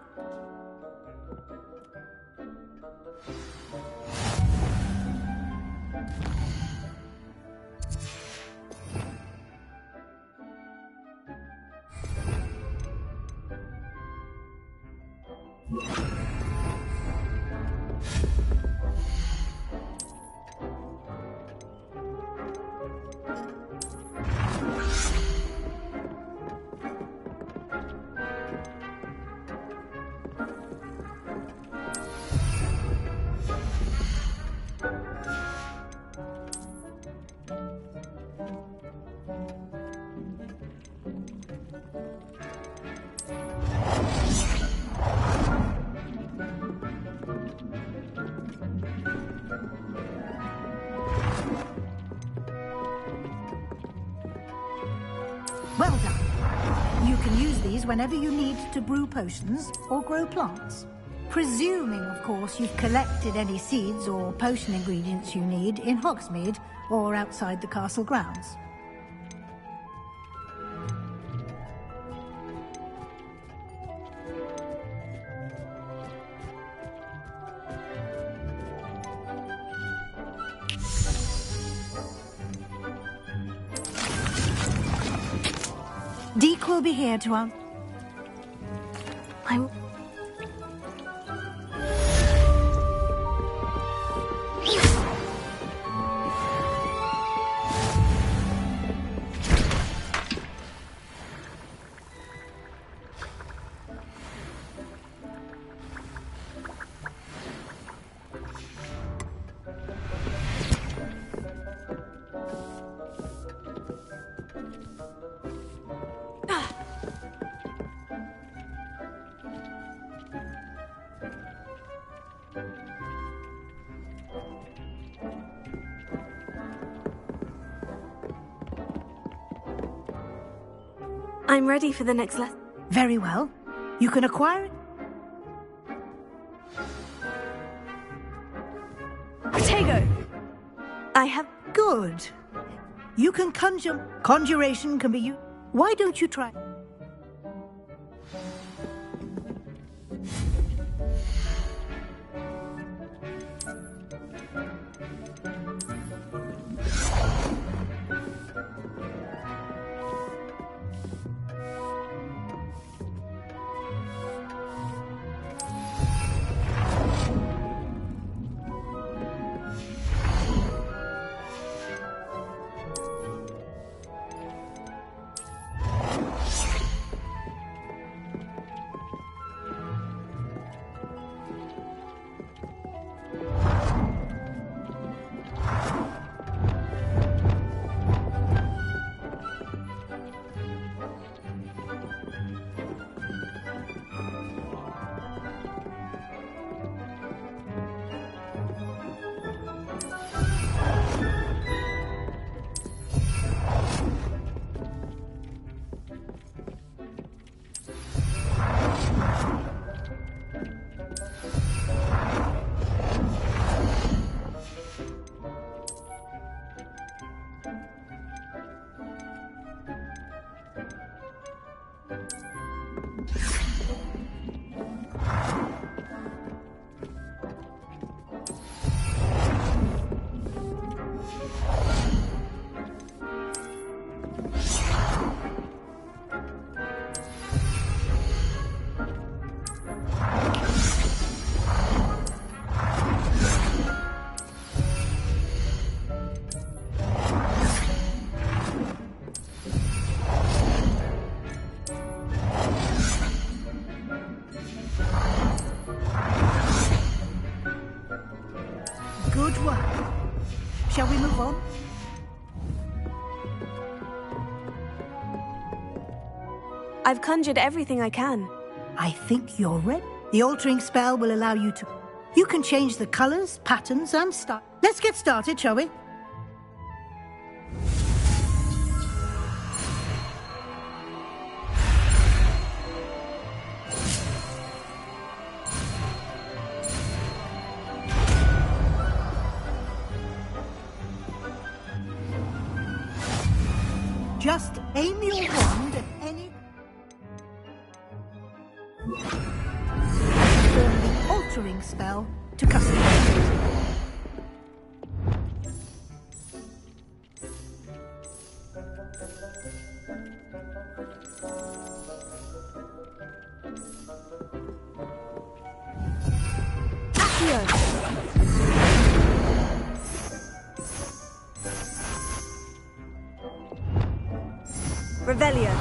Well done. You can use these whenever you need to brew potions or grow plants. Presuming, of course, you've collected any seeds or potion ingredients you need in Hogsmeade or outside the castle grounds. Deke will be here to answer. I'm ready for the next lesson. Very well. You can acquire it. Protego! I have... Good. You can conjure. Conjuration can be used. Why don't you try? Good work. Shall we move on? I've conjured everything I can. I think you're ready. The altering spell will allow you to... You can change the colors, patterns, and style. Let's get started, shall we? Just aim your wand at any... Perform the altering spell to customize it. Revelio.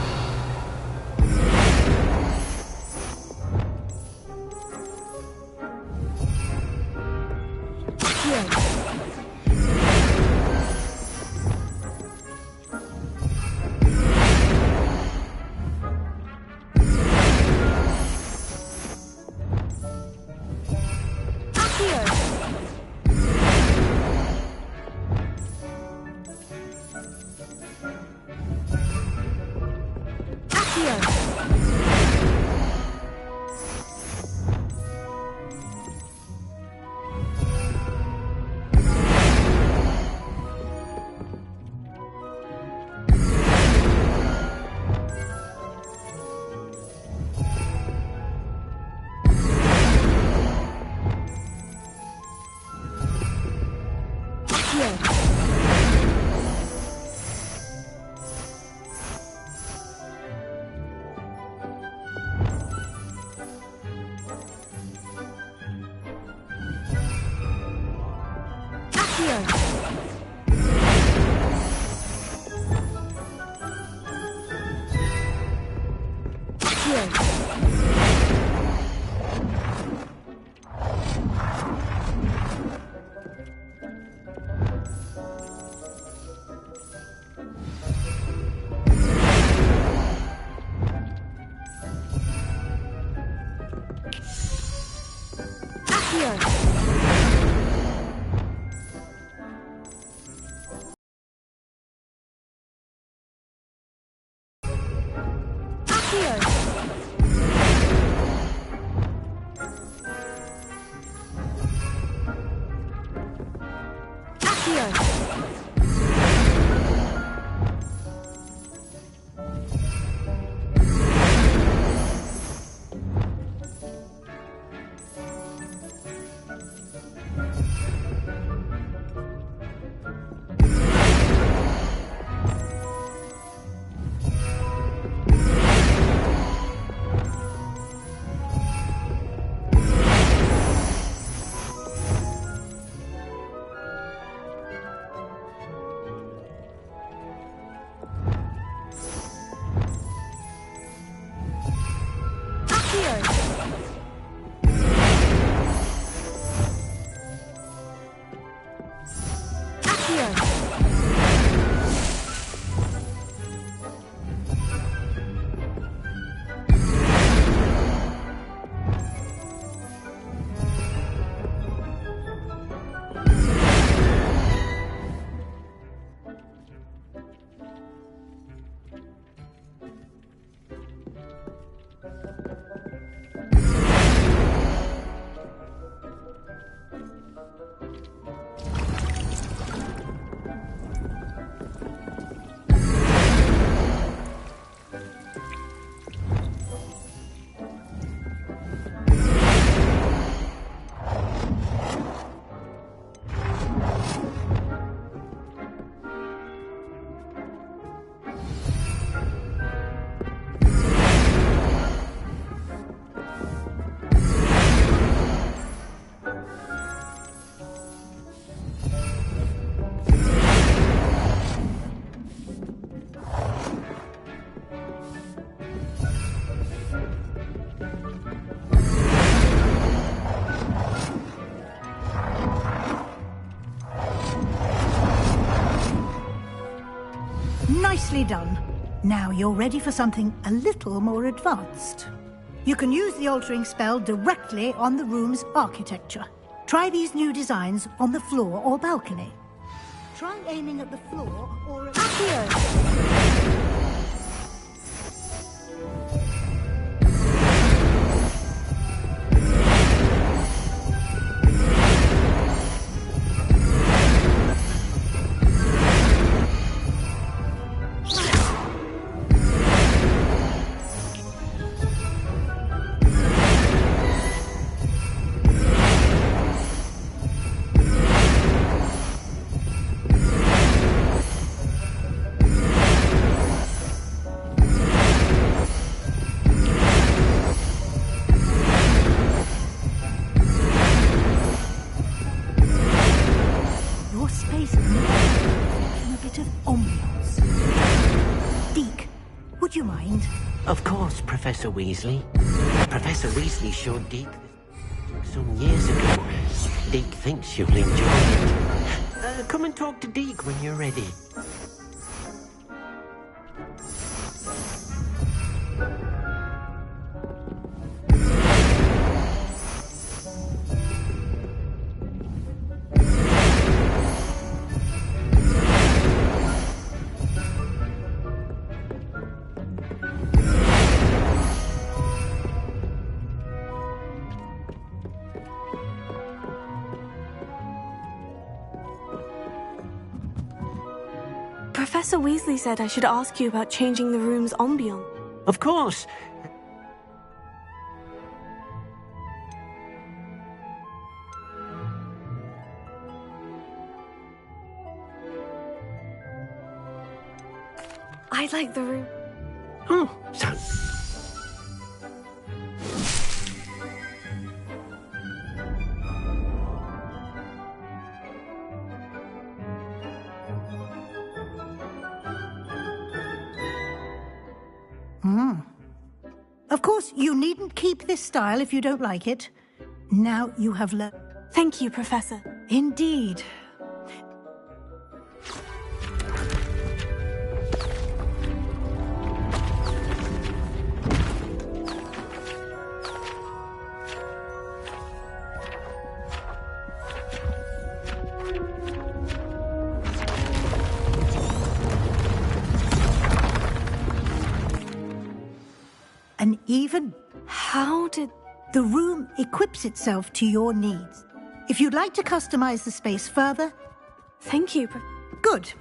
Nicely done. Now you're ready for something a little more advanced. You can use the altering spell directly on the room's architecture. Try these new designs on the floor or balcony. Try aiming at the floor or at... Of course, Professor Weasley. Professor Weasley showed Deke this some years ago. Deke thinks you'll enjoy it. Come and talk to Deke when you're ready. Professor Weasley said I should ask you about changing the room's ambiance. Of course. I like the room. Oh, so... Of course, you needn't keep this style if you don't like it. Now you have learned. Thank you, Professor. Indeed. And even... How did... The room equips itself to your needs. If you'd like to customize the space further... Thank you. Good.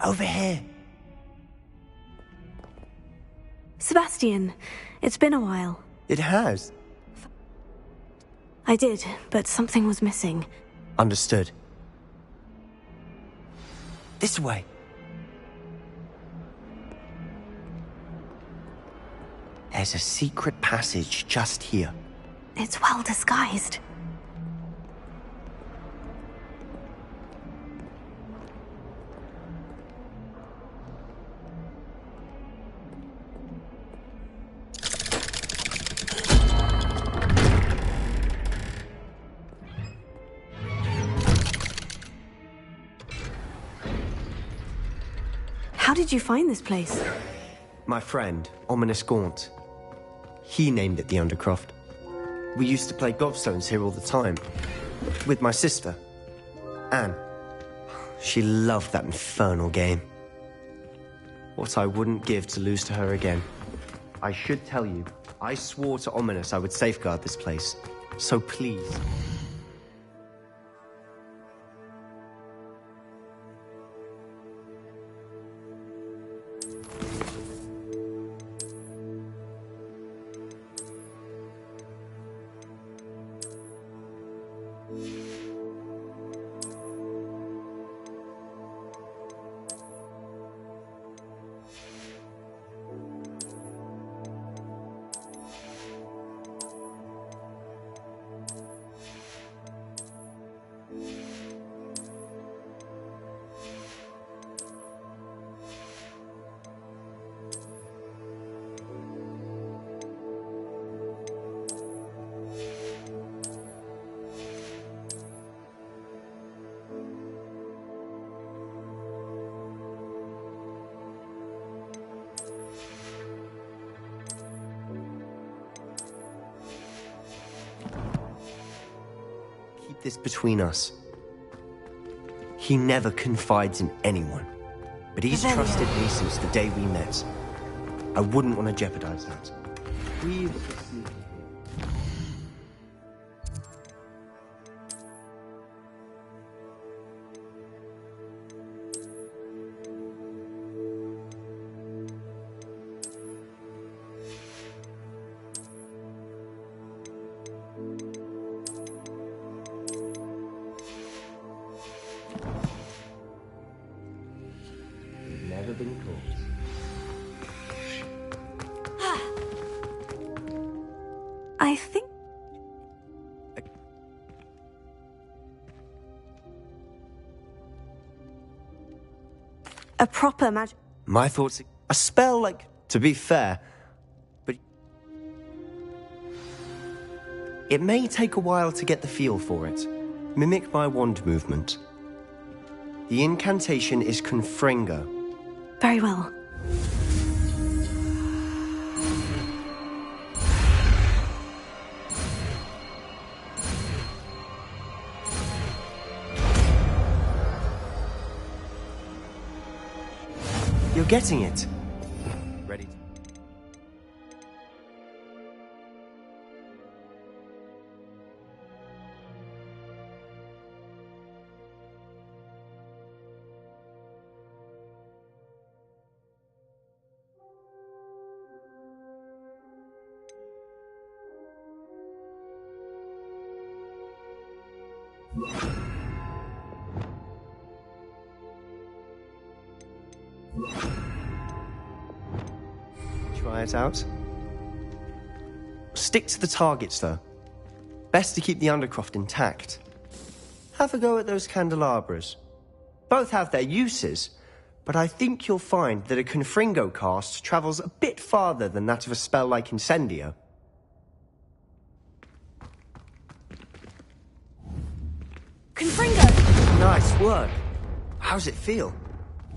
Over here. Sebastian, it's been a while. It has. I did, but something was missing. Understood. This way. There's a secret passage just here. It's well disguised. How did you find this place? My friend, Ominous Gaunt. He named it the Undercroft. We used to play gobstones here all the time. With my sister, Anne. She loved that infernal game. What I wouldn't give to lose to her again. I should tell you, I swore to Ominous I would safeguard this place. So please. This between us. He never confides in anyone, but he's trusted me since the day we met. I wouldn't want to jeopardize that. We've never been caught. I think... A proper magic... My thoughts... A spell, like, to be fair, but... It may take a while to get the feel for it. Mimic my wand movement. The incantation is Confringo. Very well. You're getting it. Ready? Try it out. Stick to the targets, though. Best to keep the Undercroft intact. Have a go at those candelabras. Both have their uses, but I think you'll find that a Confringo cast travels a bit farther than that of a spell like Incendio. Confringo! Nice work. How's it feel?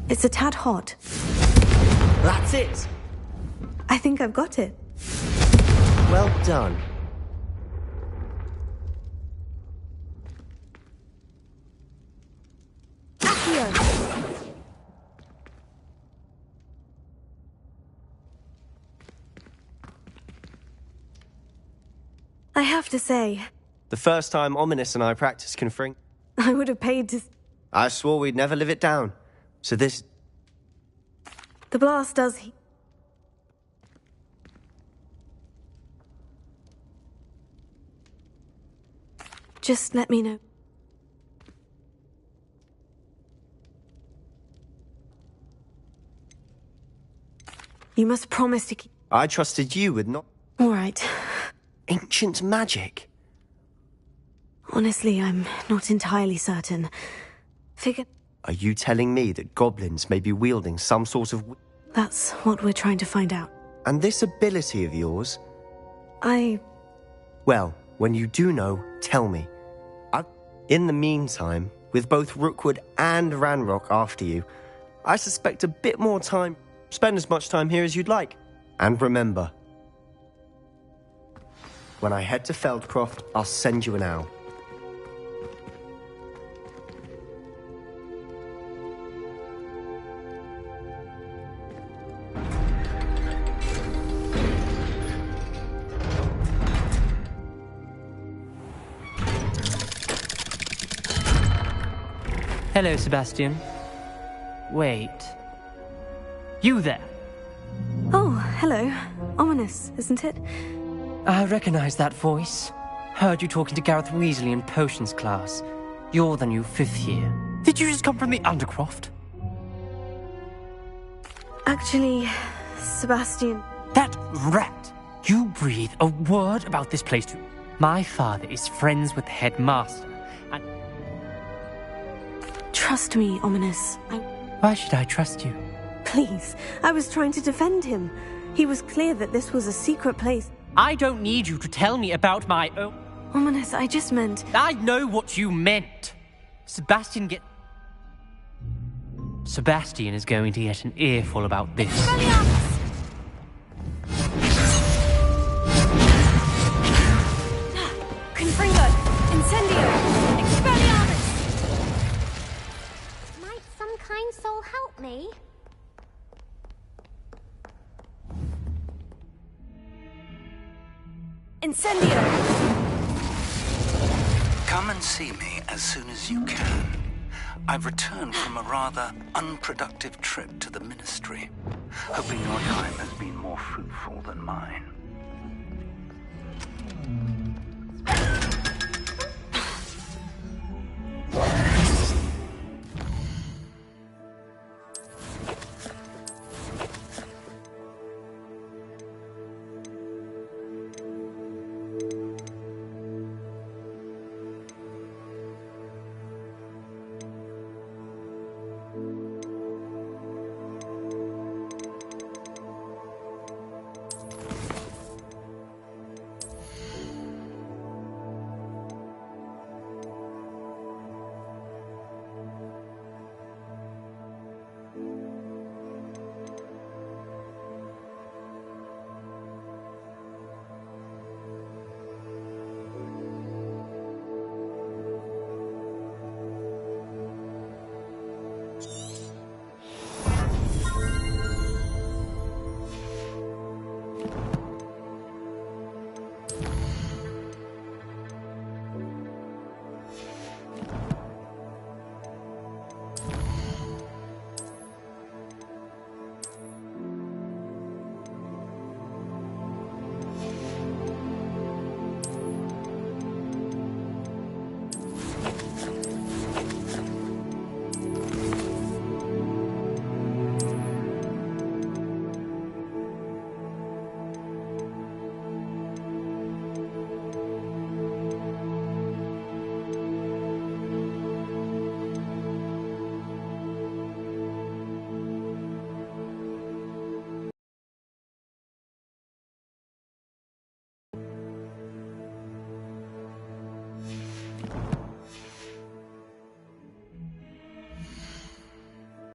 It's a tad hot. That's it! I think I've got it. Well done. I have to say, The first time Ominous and I practiced Confring, I would have paid to... I swore we'd never live it down. So this... The blast does... Just let me know. You must promise to keep... I trusted you with not... All right. Ancient magic. Honestly, I'm not entirely certain. Figure... Are you telling me that goblins may be wielding some sort of... That's what we're trying to find out. And this ability of yours? Well, when you do know, tell me. In the meantime, with both Rookwood and Ranrock after you, I suspect a bit more time. Spend as much time here as you'd like. And remember, when I head to Feldcroft, I'll send you an owl. Hello, Sebastian. Wait. You there? Oh, hello. Ominous, isn't it? I recognize that voice. Heard you talking to Gareth Weasley in potions class. You're the new 5th year. Did you just come from the Undercroft? Actually, Sebastian... That rat! You breathe a word about this place to... My father is friends with the headmaster, and... Trust me, Ominous. Why should I trust you? Please, I was trying to defend him. He was clear that this was a secret place. I don't need you to tell me about my own... Ominous, I just meant... I know what you meant. Sebastian is going to get an earful about this. Confringo! Incendio! Expelliarmus! Might some kind soul help me? Incendio! Come and see me as soon as you can. I've returned from a rather unproductive trip to the Ministry, hoping your time has been more fruitful than mine.